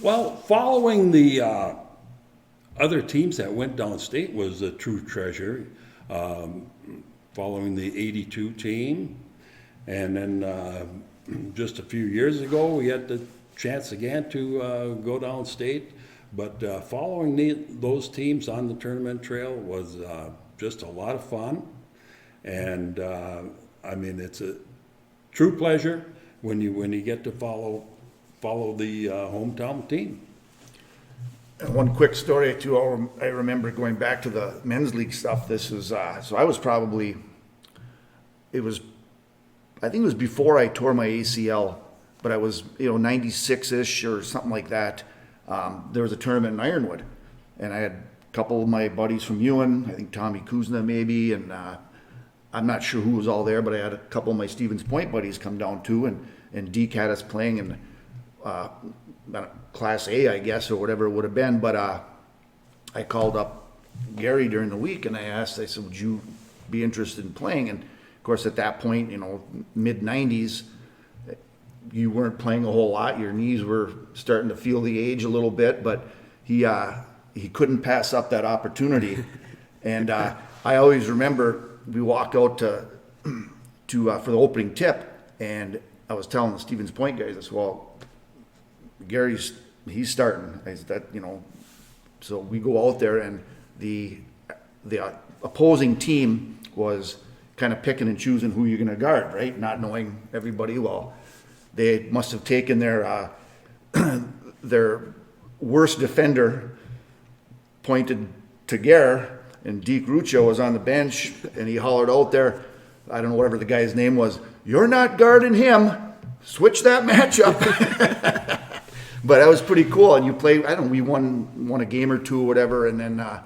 Well, following the other teams that went downstate was a true treasure. Following the '82 team, and then just a few years ago, we had the chance again to go downstate. But following those teams on the tournament trail was just a lot of fun. And I mean, it's a true pleasure when you get to follow the hometown team. And one quick story too, I remember going back to the men's league stuff. This was, so I was probably, I think it was before I tore my ACL, but I was, 96-ish or something like that. There was a tournament in Ironwood, and I had a couple of my buddies from Ewen, I think Tommy Kuzna maybe, and I'm not sure who was all there, but I had a couple of my Stevens Point buddies come down too, and Deke had us playing in Class A, I guess, or whatever it would have been. But I called up Gary during the week, and I said, would you be interested in playing? And of course, at that point, mid-90s, you weren't playing a whole lot. Your knees were starting to feel the age a little bit, but he couldn't pass up that opportunity. And I always remember we walked out to for the opening tip, and I was telling the Stevens Point guys, I said, well, he's starting. I said that, so we go out there, and the opposing team was kind of picking and choosing who you're going to guard, right? Not knowing everybody well. They must have taken their their worst defender, pointed to Gare, and Deke Rucho was on the bench, and he hollered out there, I don't know whatever the guy's name was, "You're not guarding him. Switch that matchup." But that was pretty cool. And you played, I don't know, we won a game or two or whatever, and then I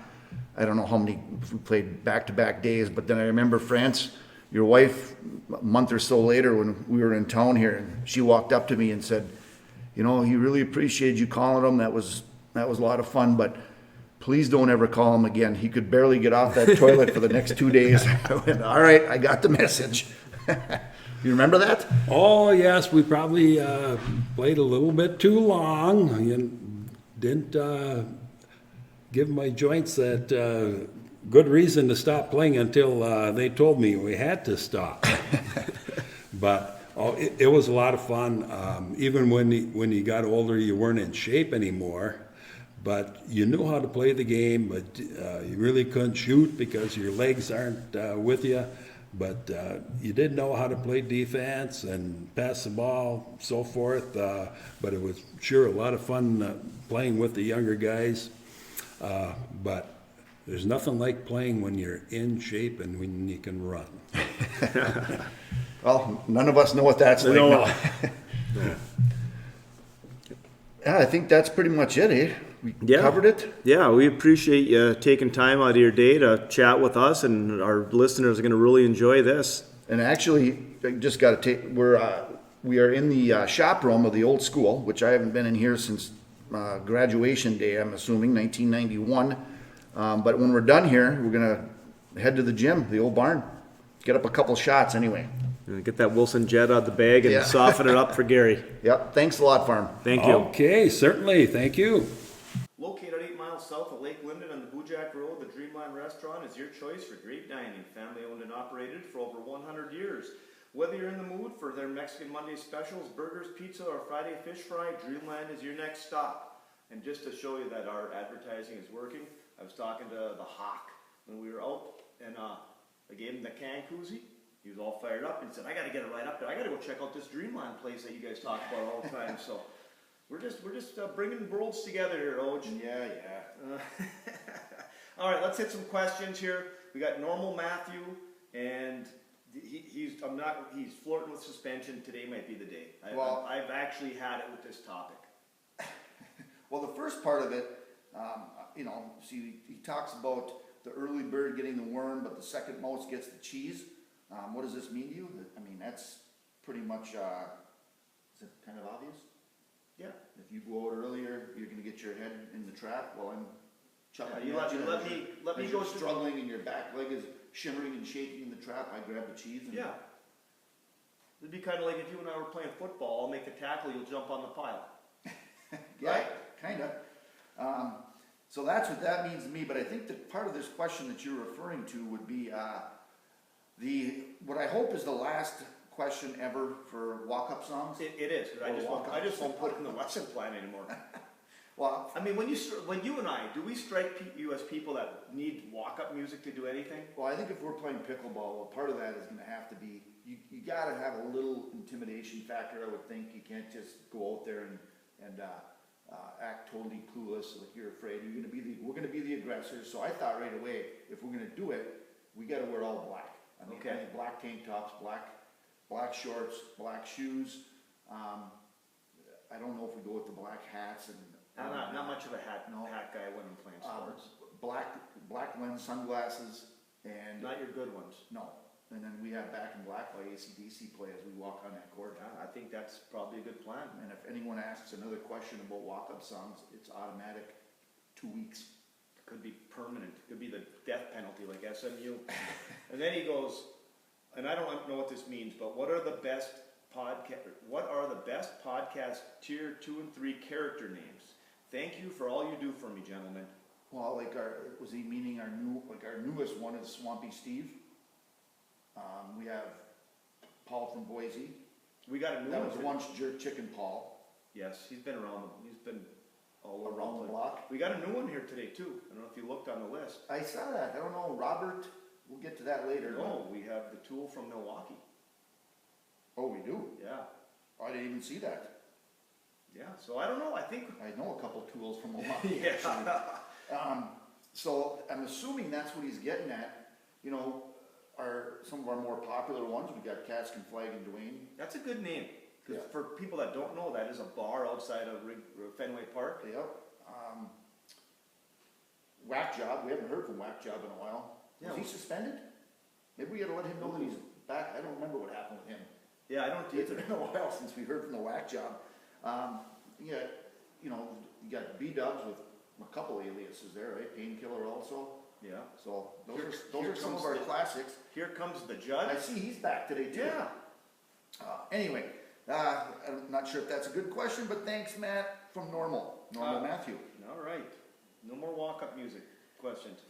don't know how many, we played back-to-back days. But then I remember France, your wife, a month or so later when we were in town here, and she walked up to me and said, he really appreciated you calling him. That was a lot of fun, but please don't ever call him again. He could barely get off that toilet for the next 2 days. I went, all right, I got the message. You remember that? Oh, yes, we probably played a little bit too long. Didn't give my joints that good reason to stop playing until they told me we had to stop. But it was a lot of fun. Even when you got older, you weren't in shape anymore. But you knew how to play the game, but you really couldn't shoot because your legs aren't with you. But you did know how to play defense and pass the ball, so forth. But it was sure a lot of fun playing with the younger guys. But there's nothing like playing when you're in shape and when you can run. Well, none of us know what that's like now. Yeah, I think that's pretty much it, eh? We covered it? Yeah, we appreciate you taking time out of your day to chat with us, and our listeners are going to really enjoy this. And actually, I just got to take, we are in the shop room of the old school, which I haven't been in here since graduation day, I'm assuming, 1991. But when we're done here, we're going to head to the gym, the old barn, get up a couple shots anyway. Get that Wilson jet out of the bag and soften it up for Gary. Yep, thanks a lot, Farm. Thank you. Okay, certainly, thank you. Located 8 miles south of Lake Linden on the Boojak Road, the Dreamland Restaurant is your choice for great dining. Family owned and operated for over 100 years. Whether you're in the mood for their Mexican Monday specials, burgers, pizza, or Friday fish fry, Dreamland is your next stop. And just to show you that our advertising is working, I was talking to the Hawk when we were out, and I gave him the can koozie. He was all fired up and said, I got to get it right up there. I got to go check out this Dreamland place that you guys talk about all the time. So We're just bringing worlds together here, Oj. Yeah, yeah. All right, let's hit some questions here. We got normal Matthew, and he's flirting with suspension. Today might be the day. I've actually had it with this topic. Well, the first part of it, see, he talks about the early bird getting the worm, but the second most gets the cheese. What does this mean to you? I mean, that's pretty much, is it kind of obvious? Yeah. If you go out earlier, you're going to get your head in the trap. Well, I'm chuckling. You let me go struggling, and your back leg is shimmering and shaking in the trap. I grab the cheese. And yeah. It'd be kind of like if you and I were playing football. I'll make the tackle. You'll jump on the pile. Yeah, right? Kind of. So that's what that means to me. But I think that part of this question that you're referring to would be what I hope is the last question ever for walk-up songs. It is. I just won't put it in the lesson plan anymore. Well, I mean, when you and I, do we strike you as people that need walk-up music to do anything? Well, I think if we're playing pickleball, part of that is going to have to be you got to have a little intimidation factor. I would think you can't just go out there and act totally clueless, like you're afraid. We're going to be the aggressors. So I thought right away, if we're going to do it, we got to wear all black. I mean, black tank tops, black shorts, black shoes. I don't know if we go with the black hats and. I'm not much of a hat guy when I'm playing sports. Black lens sunglasses and. Not your good ones. No. And then we have Back in Black by AC/DC play as we walk on that court. Yeah, I think that's probably a good plan. And if anyone asks another question about walk-up songs, it's automatic 2 weeks. It could be permanent. It could be the death penalty like SMU. And then he goes, and I don't know what this means, but what are the best podcast tier 2 and 3 character names? Thank you for all you do for me, gentlemen. Well, was he meaning our newest one is Swampy Steve? We have Paul from Boise. We got a new that one. was once Jerk Chicken Paul. Yes, he's been all around the block. We got a new one here today too. I don't know if you looked on the list. I saw that. I don't know, Robert. We'll get to that later. No, we have the Tool from Milwaukee. Oh, we do? Yeah. Oh, I didn't even see that. Yeah, so I don't know. I think I know a couple tools from Milwaukee. Yeah. So I'm assuming that's what he's getting at. You know, some of our more popular ones. We got Cask and Flag and Dwayne. That's a good name. Because Yeah. for people that don't know, that is a bar outside of Fenway Park. Yep. Whack Job. We haven't heard from Whack Job in a while. Yeah. Was he suspended? Maybe we got to let him know that he's back. I don't remember what happened with him. Yeah, I don't It's either. been a while since we heard from the Whack Job. You got B-Dubs with a couple aliases there, right? Painkiller also. Yeah. So those are some of our classics. Here comes the judge. I see he's back today too. Yeah. Anyway, I'm not sure if that's a good question, but thanks, Matt, from Normal Matthew. All right. No more walk-up music questions.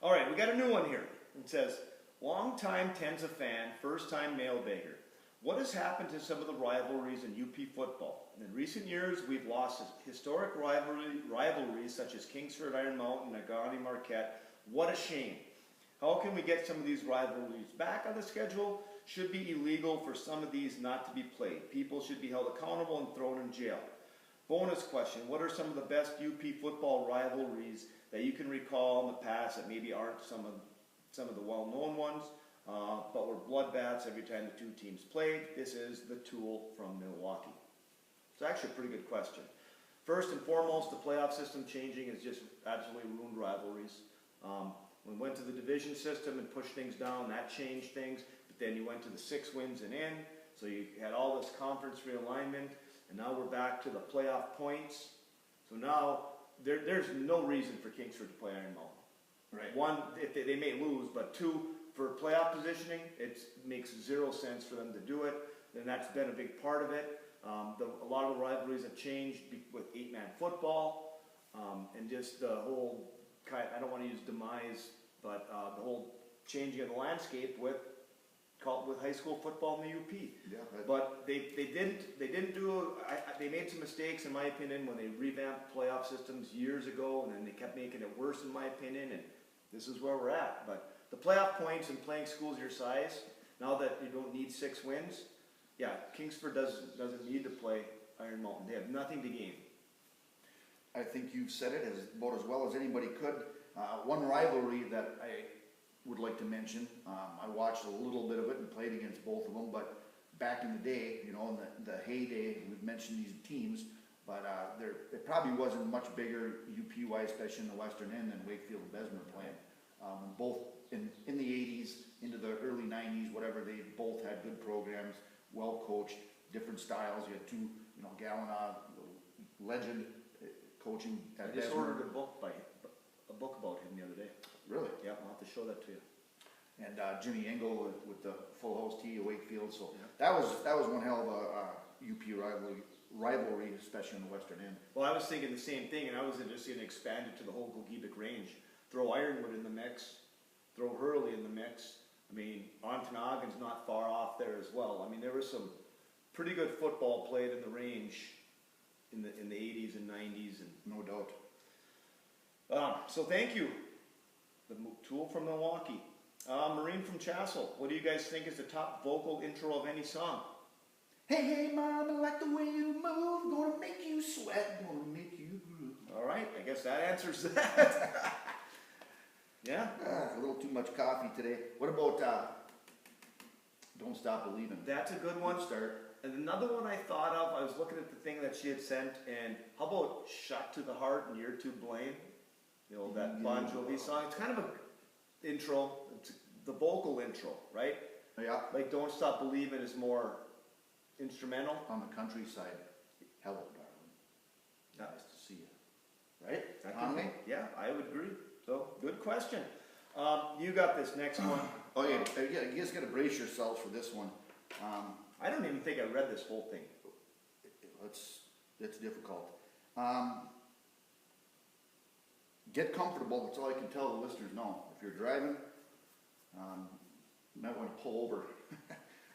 All right, we got a new one here. It says, long-time Tenza fan, first-time mailbagger. What has happened to some of the rivalries in UP football? In recent years, we've lost historic rivalries such as Kingsford, Iron Mountain, Nagani, Marquette. What a shame. How can we get some of these rivalries back on the schedule? Should be illegal for some of these not to be played. People should be held accountable and thrown in jail. Bonus question, what are some of the best UP football rivalries that you can recall in the past that maybe aren't some of the well-known ones, but were bloodbaths every time the two teams played? This is the Tool from Milwaukee. It's actually a pretty good question. First and foremost, the playoff system changing has just absolutely ruined rivalries. We went to the division system and pushed things down, that changed things, but then you went to the 6 wins and in, so you had all this conference realignment, and now we're back to the playoff points. So now, there's no reason for Kingsford to play Iron Mountain. Right. One, if they may lose, but two, for playoff positioning, it makes zero sense for them to do it, and that's been a big part of it. A lot of the rivalries have changed with 8-man football, and just the whole, I don't want to use demise, but the whole changing of the landscape with high school football in the UP. Yeah, but they didn't do. They made some mistakes in my opinion when they revamped playoff systems years ago, and then they kept making it worse in my opinion. And this is where we're at. But the playoff points and playing schools your size, now that you don't need 6 wins, yeah, Kingsford doesn't need to play Iron Mountain. They have nothing to gain. I think you've said it about as well as anybody could. One rivalry that I would like to mention, I watched a little bit of it and played against both of them, but back in the day, you know, in the heyday, we've mentioned these teams, but it probably wasn't much bigger UPY, especially in the western end, than Wakefield and Bessemer playing. Both in the 80s, into the early 90s, whatever, they both had good programs, well coached, different styles. You had two, you know, Galina, legend coaching I at just Bessemer. ordered a book about him the other day. Really? Yeah, I'll have to show that to you. And Jimmy Engel with the full house tea of Wakefield. So Yeah. that was one hell of a UP rivalry, especially in the western end. Well, I was thinking the same thing, and I was just going to expand it to the whole Gogebic range. Throw Ironwood in the mix, throw Hurley in the mix. I mean, Ontonoggin's not far off there as well. I mean, there was some pretty good football played in the range in the 80s and 90s, and No doubt. so thank you, the tool from Milwaukee. Marine from Chassel, what do you guys think is the top vocal intro of any song? Hey, hey, mom, I like the way you move. Gonna make you sweat. Gonna make you groove. All right, I guess that answers that. Yeah. A little too much coffee today. What about Don't Stop Believing? That's a good one. Start. And another one I thought of, I was looking at the thing that she had sent, and how about Shot to the Heart and You're to Blame? You know, that Bon Jovi song. It's kind of a intro, it's the vocal intro, right? Yeah. Like Don't Stop Believing is more instrumental. On the countryside. Hello, darling. Yeah. Nice to see you. Right? That Conley? could be- yeah, I would agree. So, good question. You got this next one. Oh yeah, you guys got to brace yourselves for this one. I don't even think I read this whole thing. It's difficult. Get comfortable. That's all I can tell the listeners. No, if you're driving, you might want to pull over.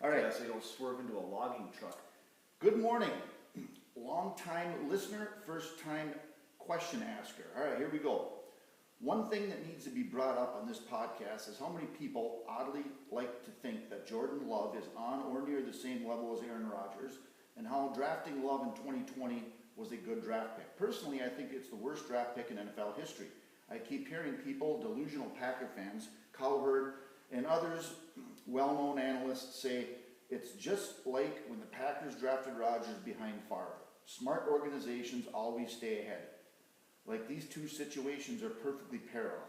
All right. Yeah, so you don't swerve into a logging truck. Good morning, long-time listener, first-time question asker. All right, here we go. One thing that needs to be brought up on this podcast is how many people oddly like to think that Jordan Love is on or near the same level as Aaron Rodgers, and how drafting Love in 2020 was a good draft pick. Personally, I think it's the worst draft pick in NFL history. I keep hearing people, delusional Packer fans, Cowherd, and others, well-known analysts say it's just like when the Packers drafted Rodgers behind Favre. Smart organizations always stay ahead. Like these two situations are perfectly parallel.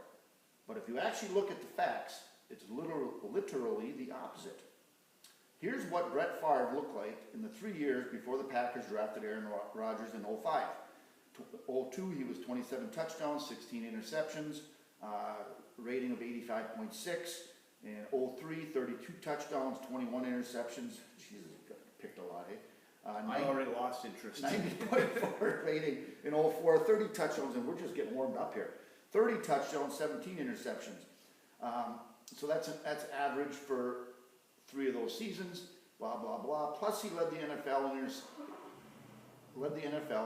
But if you actually look at the facts, it's literally the opposite. Here's what Brett Favre looked like in the 3 years before the Packers drafted Aaron Rodgers in 05. 02, he was 27 touchdowns, 16 interceptions, rating of 85.6. In 03, 32 touchdowns, 21 interceptions. Jesus, picked a lot, eh? I already lost interest. 90.4 rating in 04, 30 touchdowns, and we're just getting warmed up here. 30 touchdowns, 17 interceptions. So that's average for 3 of those seasons. Blah blah blah. Plus, he led the NFL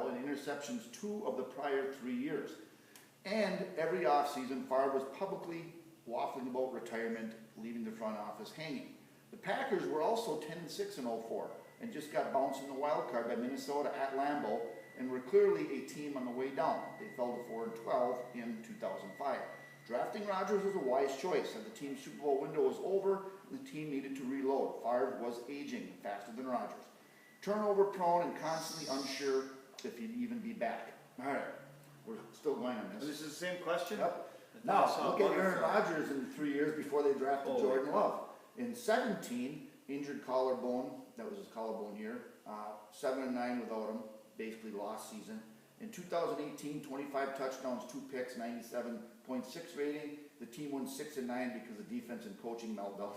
in interceptions 2 of the prior 3 years. And every offseason, Favre was publicly waffling about retirement, leaving the front office hanging. The Packers were also 10-6 in 04 and just got bounced in the wild card by Minnesota at Lambeau and were clearly a team on the way down. They fell to 4-12 in 2005. Drafting Rodgers was a wise choice, and the team's Super Bowl window was over and the team needed to reload. Favre was aging faster than Rodgers. Turnover prone and constantly unsure if he'd even be back. All right, we're still going on this. This is the same question? Yep. I Now, saw look at one Aaron from- Rodgers in 3 years before they drafted Oh, Jordan yeah. Love. In 17, injured collarbone, that was his collarbone year. 7-9 without him, basically lost season. In 2018, 25 touchdowns, 2 picks, 97.6 rating. The team won 6-9 because of defense and coaching meltdown.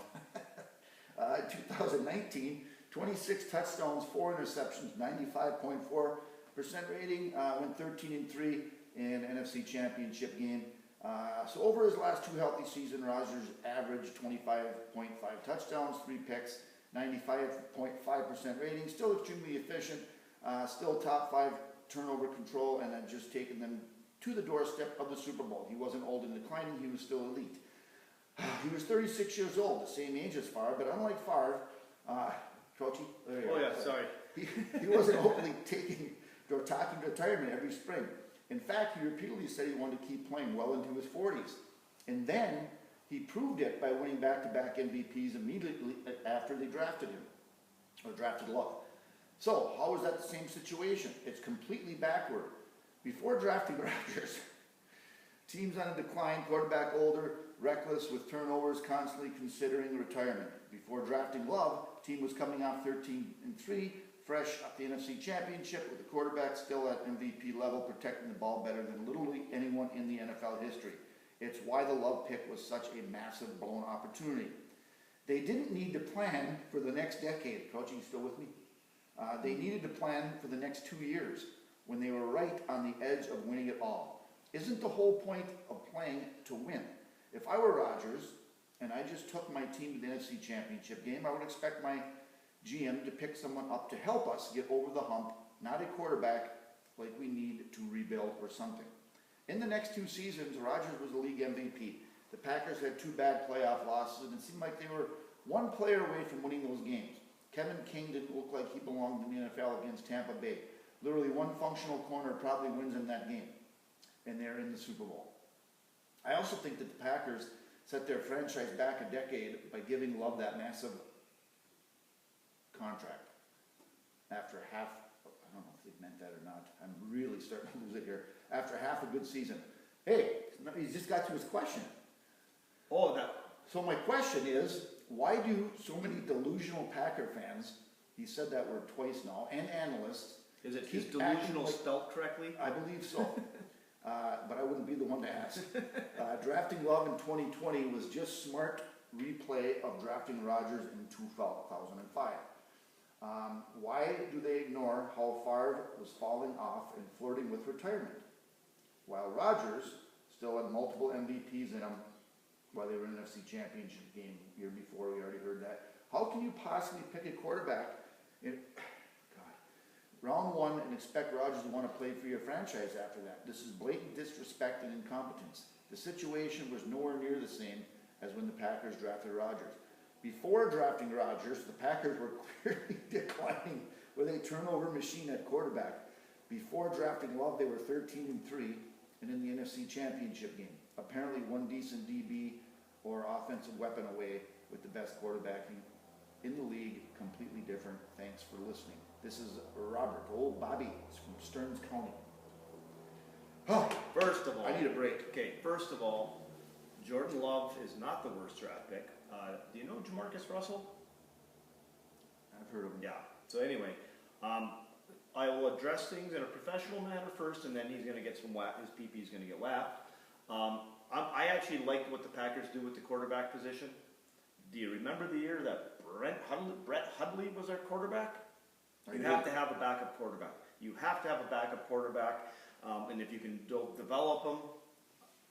In 2019, 26 touchdowns, 4 interceptions, 95.4% rating. Went 13-3 in NFC Championship game. So over his last 2 healthy seasons, Rodgers averaged 25.5 touchdowns, 3 picks, 95.5% rating. Still extremely efficient. Still top 5 turnover control, and then just taking them to the doorstep of the Super Bowl. He wasn't old and declining. He was still elite. He was 36 years old, the same age as Favre, but unlike Favre, Trochi, there you Oh go. yeah, sorry. he wasn't openly taking or talking retirement every spring. In fact, he repeatedly said he wanted to keep playing well into his 40s. And then he proved it by winning back-to-back MVPs immediately after they drafted him, or drafted Love. So, how is that the same situation? It's completely backward. Before drafting Rodgers, teams on a decline, quarterback older, reckless with turnovers, constantly considering retirement. Before drafting Love, team was coming off 13-3, fresh off the NFC Championship, with the quarterback still at MVP level, protecting the ball better than literally anyone in the NFL history. It's why the Love pick was such a massive blown opportunity. They didn't need to plan for the next decade. Coach, are you still with me? They needed to plan for the next 2 years, when they were right on the edge of winning it all. Isn't the whole point of playing to win? If I were Rodgers, and I just took my team to the NFC Championship game, I would expect my GM to pick someone up to help us get over the hump, not a quarterback like we need to rebuild or something. In the next 2 seasons, Rodgers was the league MVP. The Packers had 2 bad playoff losses, and it seemed like they were 1 player away from winning those games. Kevin King didn't look like he belonged in the NFL against Tampa Bay. Literally 1 functional corner probably wins in that game, and they're in the Super Bowl. I also think that the Packers set their franchise back a decade by giving Love that massive contract. After half, I don't know if they meant that or not, I'm really starting to lose it here. After half a good season. Hey, he's just got to his question. Oh, that. So my question is, why do so many delusional Packer fans, he said that word twice now, and analysts, Is it keep delusional like, spelled correctly? I believe so. But I wouldn't be the one to ask. Drafting Love in 2020 was just smart replay of drafting Rodgers in 2005. Why do they ignore how Favre was falling off and flirting with retirement? While Rodgers still had multiple MVPs in him while they were in the NFC Championship game year before, we already heard that. How can you possibly pick a quarterback in round 1 and expect Rodgers to want to play for your franchise after that? This is blatant disrespect and incompetence. The situation was nowhere near the same as when the Packers drafted Rodgers. Before drafting Rodgers, the Packers were clearly declining with a turnover machine at quarterback. Before drafting Love, they were 13-3 and in the NFC Championship game. Apparently 1 decent DB or offensive weapon away with the best quarterback in the league. Completely different. Thanks for listening. This is Robert, old Bobby. It's from Stearns County. Oh, First of all, I need a break. Okay, first of all, Jordan Love is not the worst draft pick. Do you know Jamarcus Russell? I've heard of him. Yeah. So anyway, I will address things in a professional manner first, and then he's going to get some whap. His PP is going to get whapped. I actually liked what the Packers do with the quarterback position. Do you remember the year that Brett Hundley was our quarterback? You have to have a backup quarterback. You have to have a backup quarterback, and if you can develop them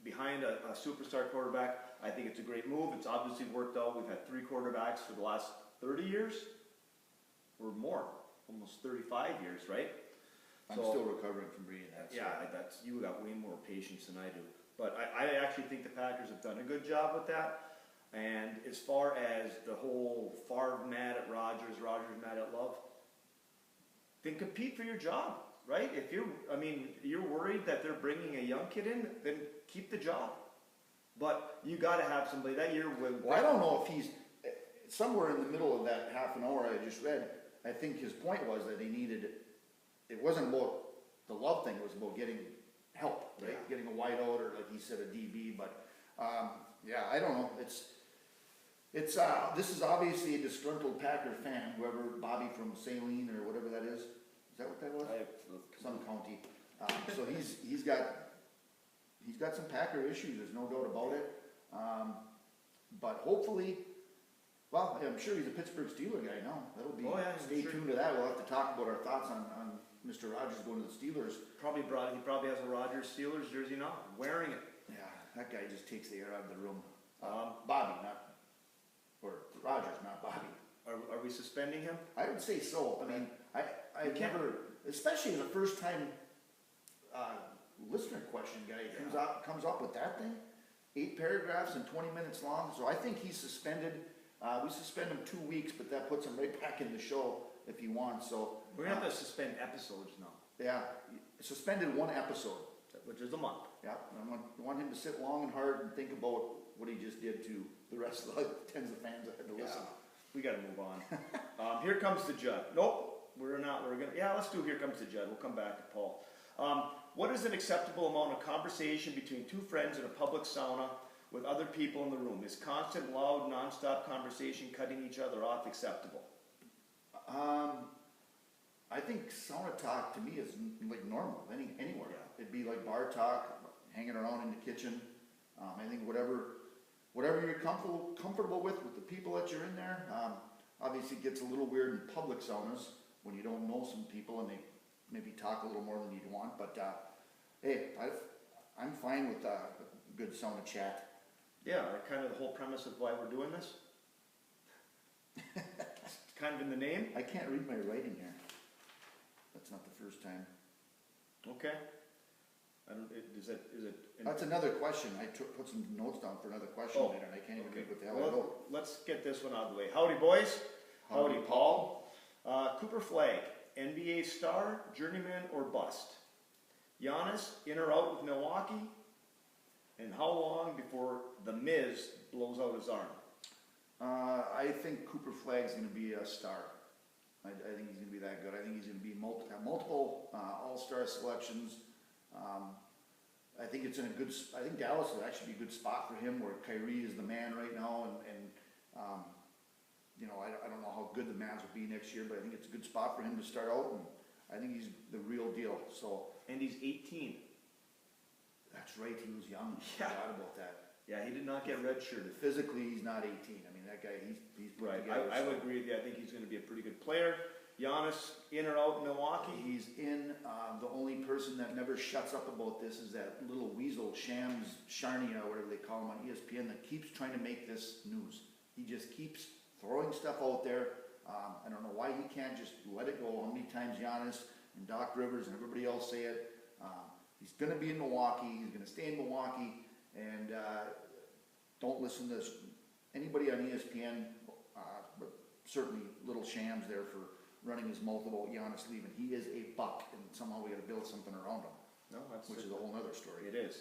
behind a superstar quarterback, I think it's a great move. It's obviously worked out. We've had 3 quarterbacks for the last 30 years, or more, almost 35 years, right? I'm still recovering from reading that. Yeah, you got way more patience than I do. But I actually think the Packers have done a good job with that. And as far as the whole Favre mad at Rodgers mad at Love, then compete for your job, right? If you're worried that they're bringing a young kid in, then keep the job. But you got to have somebody that year. Well, I don't know if he's somewhere in the middle of that half an hour I just read. I think his point was that he needed. It wasn't about the Love thing. It was about getting help, right? Yeah. Getting a wideout or, like he said, a DB. But yeah, I don't know. This is obviously a disgruntled Packer fan, whoever Bobby from Saline or whatever that is. Is that what that was? Some county. So he's got some Packer issues. There's no doubt about it. But hopefully, well, I'm sure he's a Pittsburgh Steeler guy now. That'll be. Stay tuned to that. We'll have to talk about our thoughts on Mr. Rodgers going to the Steelers. He probably has a Rodgers Steelers jersey now, wearing it. Yeah, that guy just takes the air out of the room. Bobby, or Rodgers, not Bobby. Are we suspending him? I would say so. I mean, I never, especially as a first time listener question guy, comes up with that thing. 8 paragraphs and 20 minutes long. So I think he's suspended. We suspend him 2 weeks, but that puts him right back in the show if he wants, so. We're gonna have to suspend episodes now, Yeah, suspended one episode. which is a month. Yeah, I want him to sit long and hard and think about what he just did to the rest of the tens of fans that had to listen. We gotta move on. Here comes the Judd. Nope, we're not, we're gonna, yeah, let's do Here Comes the Judd. We'll come back to Paul. What is an acceptable amount of conversation between two friends in a public sauna with other people in the room? Is constant, loud, non-stop conversation cutting each other off acceptable? I think sauna talk to me is like normal, anywhere. Yeah. It'd be like bar talk, hanging around in the kitchen. I think whatever you're comfortable with the people that you're in there. Obviously it gets a little weird in public saunas when you don't know some people and they maybe talk a little more than you'd want, but hey, I'm fine with a good sauna chat. Yeah, kind of the whole premise of why we're doing this. It's kind of in the name. I can't read my writing here. That's not the first time. Okay. Is it? That's another question. I put some notes down for another question Oh, later and I can't even okay. read what the hell I Well, wrote. let's get this one out of the way. Howdy, boys. Howdy, Paul. Cooper Flag, NBA star, journeyman, or bust? Giannis, in or out with Milwaukee? And how long before the Miz blows out his arm? I think Cooper Flag's going to be a star. I think he's going to be that good. I think he's going to be multiple all-star selections. I think it's in a good. I think Dallas would actually be a good spot for him, where Kyrie is the man right now, and you know, I don't know how good the Mavs will be next year, but I think it's a good spot for him to start out, and I think he's the real deal. So. And he's 18. That's right. He was young. Yeah. I forgot about that. Yeah, he did not get redshirted. Physically, he's not 18. I mean, that guy, he's put Right. together. I would agree with you. I think he's going to be a pretty good player. Giannis, in or out Milwaukee? He's in. The only person that never shuts up about this is that little weasel, Shams Charania, or whatever they call him on ESPN, that keeps trying to make this news. He just keeps throwing stuff out there. I don't know why he can't just let it go. How many times Giannis and Doc Rivers and everybody else say it? He's going to be in Milwaukee. He's going to stay in Milwaukee. And don't listen to anybody on ESPN, but certainly little Shams there for running his mouth about Giannis leaving. He is a buck, and somehow we got to build something around him. No, that's which is a whole other story. It is.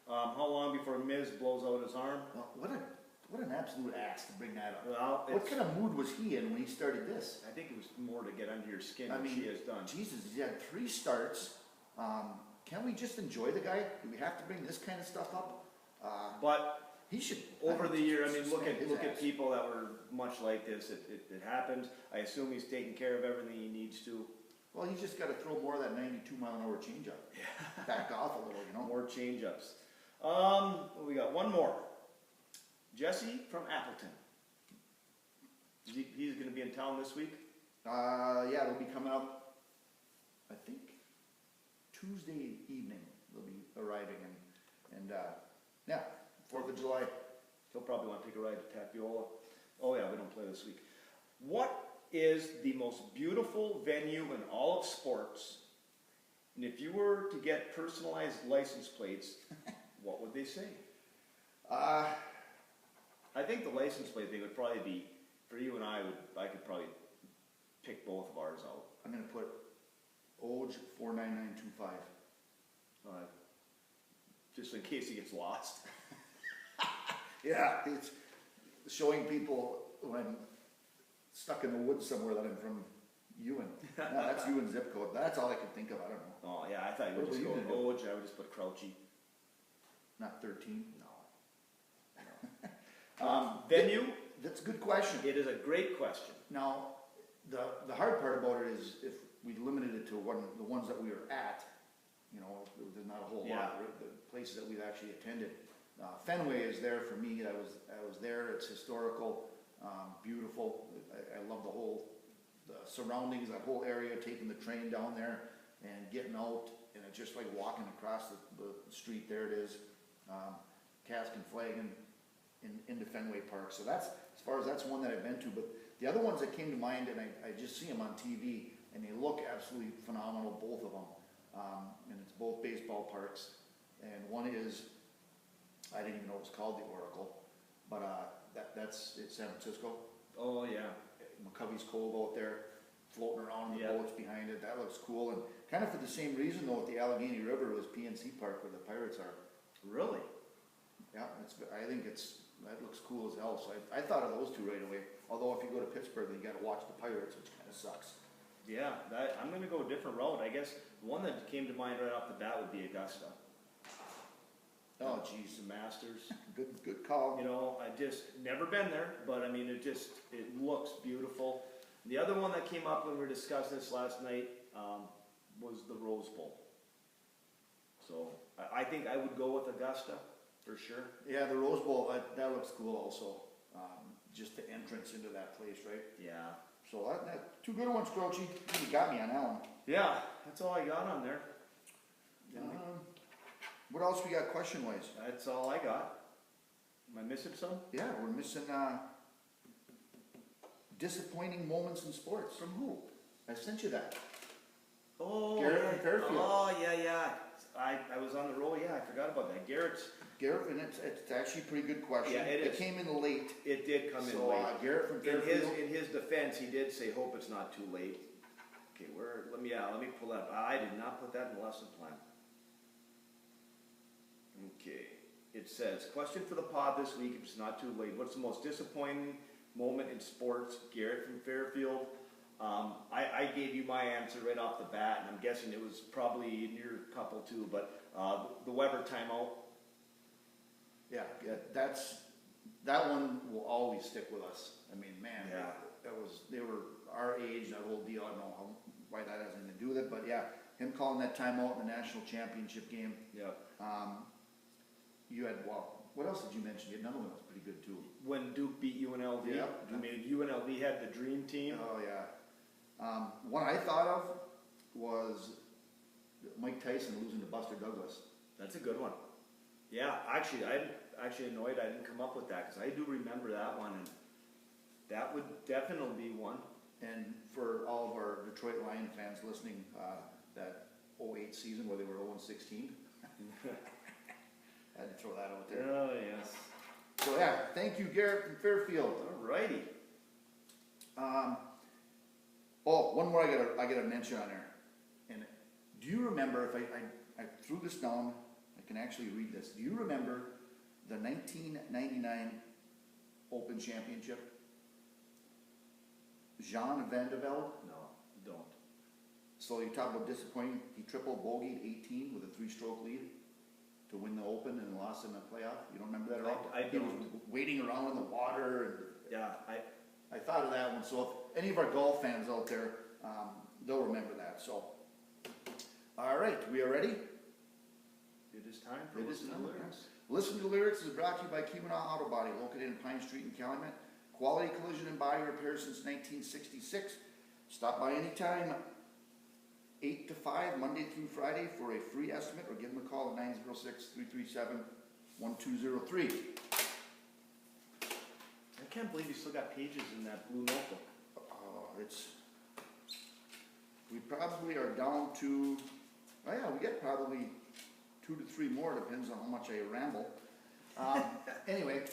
How long before Miz blows out his arm? Well, what an absolute ass to bring that up. Well, What kind of mood was he in when he started this? I think it was more to get under your skin I than mean, she has done. Jesus, he's had 3 starts. Can we just enjoy the guy? Do we have to bring this kind of stuff up? But He should. over the year, I mean, look suspend his at ass. people that were much like this. It happened. I assume he's taking care of everything he needs to. Well, he's just got to throw more of that 92-mile-an-hour changeup. Yeah. Back off a little, you know. More change-ups. We got one more. Jesse from Appleton. He's going to be in town this week? Yeah, it'll be coming up, I think, Tuesday evening. They'll be arriving, and yeah, 4th of July. He'll probably want to take a ride to Tapiola. Oh yeah, we don't play this week. What is the most beautiful venue in all of sports? And if you were to get personalized license plates, what would they say? I think the license plate thing would probably be, for you and I could probably pick both of ours out. I'm going to put OJ 49925. Just in case he gets lost. Yeah, it's showing people when I'm stuck in the woods somewhere that I'm from Ewen. No, that's Ewen zip code. That's all I could think of. I don't know. Oh yeah, I thought you would What just were go you gonna Oj. I would just put Crouchy. Not 13. No. Venue? That's a good question. It is a great question. Now, the hard part about it is if we limited it to the ones that we were at, you know, there's not a whole lot. The places that we've actually attended. Fenway is there for me. I was there. It's historical, beautiful. I love the surroundings, that whole area. Taking the train down there and getting out, and it's just like walking across the street. There it is, Cask and Flagon into Fenway Park. So that's as far as that's one that I've been to. But the other ones that came to mind, and I just see them on TV, and they look absolutely phenomenal, both of them. And it's both baseball parks, and one is, I didn't even know it was called the Oracle, but it's San Francisco. Oh yeah. McCovey's Cove out there. floating around in the Yeah. boats behind it. That looks cool. And kind of for the same reason though, with the Allegheny River, it was PNC Park where the Pirates are. Really? Yeah, I think that looks cool as hell. So I thought of those two right away. Although if you go to Pittsburgh, then you gotta watch the Pirates, which kind of sucks. Yeah, I'm gonna go a different route. I guess the one that came to mind right off the bat would be Augusta. Oh, geez. The Masters. Good call. You know, I just never been there, but I mean, it looks beautiful. The other one that came up when we were discussing this last night was the Rose Bowl. So I think I would go with Augusta for sure. Yeah, the Rose Bowl, that looks cool also. Just the entrance into that place, right? Yeah. So two good ones, Croce. You got me on that one. Yeah, that's all I got on there. What else we got question-wise? That's all I got. Am I missing some? Yeah, we're missing disappointing moments in sports. From who? I sent you that. Oh, Garrett from Fairfield. Oh, yeah. I was on the roll. Yeah, I forgot about that. Garrett, And it's actually a pretty good question. Yeah, it is. It came in late. it did come in So late. Garrett from In Fairfield. his defense, he did say, "Hope it's not too late." Okay, let me pull that up. I did not put that in the lesson plan. Okay, it says, question for the pod this week, if it's not too late. What's the most disappointing moment in sports? Garrett from Fairfield. I gave you my answer right off the bat, and I'm guessing it was probably in your couple too, but the Weber timeout. Yeah, that one will always stick with us. I mean, man, Yeah. they were our age, that whole deal. I don't know why that has anything to do with it, but yeah, him calling that timeout in the national championship game. Yeah. You had, what else did you mention? You had another one that was pretty good too. When Duke beat UNLV. Yeah. I mean, UNLV had the dream team. Oh, yeah. One I thought of was Mike Tyson losing to Buster Douglas. That's a good one. Yeah, actually, I'm actually annoyed I didn't come up with that, because I do remember that one, and that would definitely be one. And for all of our Detroit Lion fans listening, that 08 season where they were 0-16, I had to throw that out there. Oh, yes. So yeah, thank you, Garrett from Fairfield. Alrighty. One more I gotta mention on there. And do you remember, if I threw this down, I can actually read this. Do you remember the 1999 Open Championship? Jean Van de Velde? No, don't. So you talk about disappointing, he triple bogeyed 18 with a 3-stroke lead to win the Open and lost in the playoff. You don't remember that at all? I He was don't. wading around in the water and Yeah, I thought of that one, so if any of our golf fans out there, they'll remember that, so. All right, we are ready? it is time for It is Listen to time, Lyrics. Listen to Lyrics is brought to you by Keweenaw Auto Body, located in Pine Street in Calumet. Quality collision and body repair since 1966. Stop by anytime, 8 to 5, Monday through Friday, for a free estimate, or give them a call at 906-337-1203. I can't believe you still got pages in that blue notebook. We probably are down to, we get probably 2 to 3 more, depends on how much I ramble. Anyway,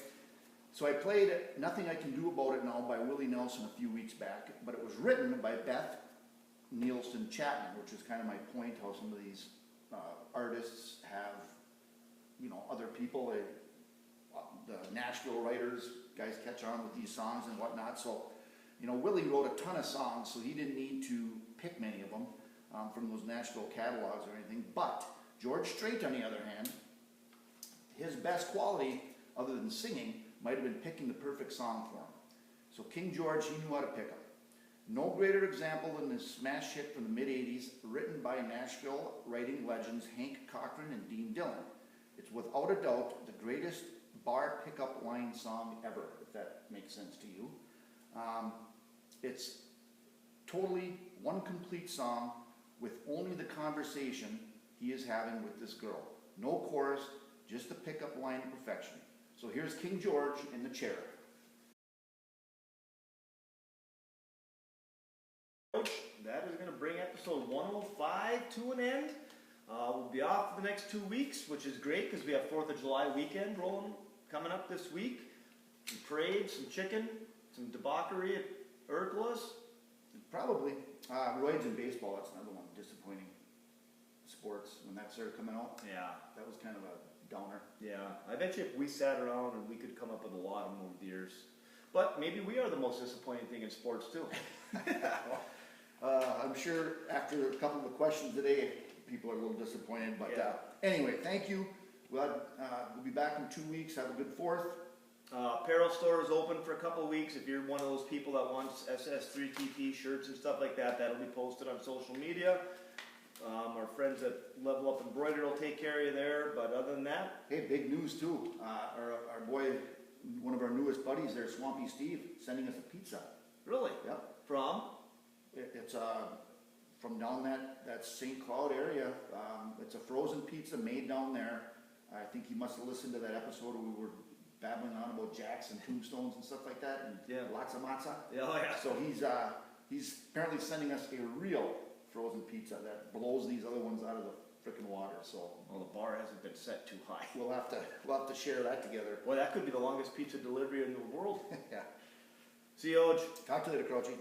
so I played Nothing I Can Do About It Now by Willie Nelson a few weeks back, but it was written by Beth Nielsen Chapman, which is kind of my point, how some of these artists have, other people, the Nashville writers, guys catch on with these songs and whatnot. So, Willie wrote a ton of songs, so he didn't need to pick many of them from those Nashville catalogs or anything. But George Strait, on the other hand, his best quality, other than singing, might have been picking the perfect song for him. So King George, he knew how to pick them. No greater example than this smash hit from the mid-'80s, written by Nashville writing legends Hank Cochran and Dean Dillon. It's without a doubt the greatest bar pickup line song ever, if that makes sense to you. It's totally one complete song with only the conversation he is having with this girl. No chorus, just the pickup line of perfection. So here's King George in the chair. That is going to bring episode 105 to an end. We'll be off for the next 2 weeks, which is great because we have 4th of July weekend coming up this week. Some parade, some chicken, some debauchery at Urkla's. Probably. Roids in baseball, that's another one, disappointing. Sports, when that started coming out, Yeah. that was kind of a downer. Yeah, I bet you if we sat around and we could come up with a lot of them over the years. But maybe we are the most disappointing thing in sports too. I'm sure after a couple of the questions today, people are a little disappointed, but Yeah. Anyway, thank you. We'll be back in 2 weeks. Have a good 4th. Apparel store is open for a couple of weeks. If you're one of those people that wants SS3TT shirts and stuff like that, that'll be posted on social media. Our friends at Level Up Embroidery will take care of you there, but other than that, Hey, big news too. Our boy, one of our newest buddies there, Swampy Steve, sending us a pizza. really, Yep. from? It's from down that St. Cloud area. It's a frozen pizza made down there. I think he must have listened to that episode where we were babbling on about jacks and tombstones and stuff like that, and Yeah. lots of matzah. Yeah, oh yeah. So he's apparently sending us a real frozen pizza that blows these other ones out of the frickin' water. So Well, the bar hasn't been set too high. we'll have to share that together. Boy, that could be the longest pizza delivery in the world. Yeah. See you, Oj. Talk to you later, Crouchy.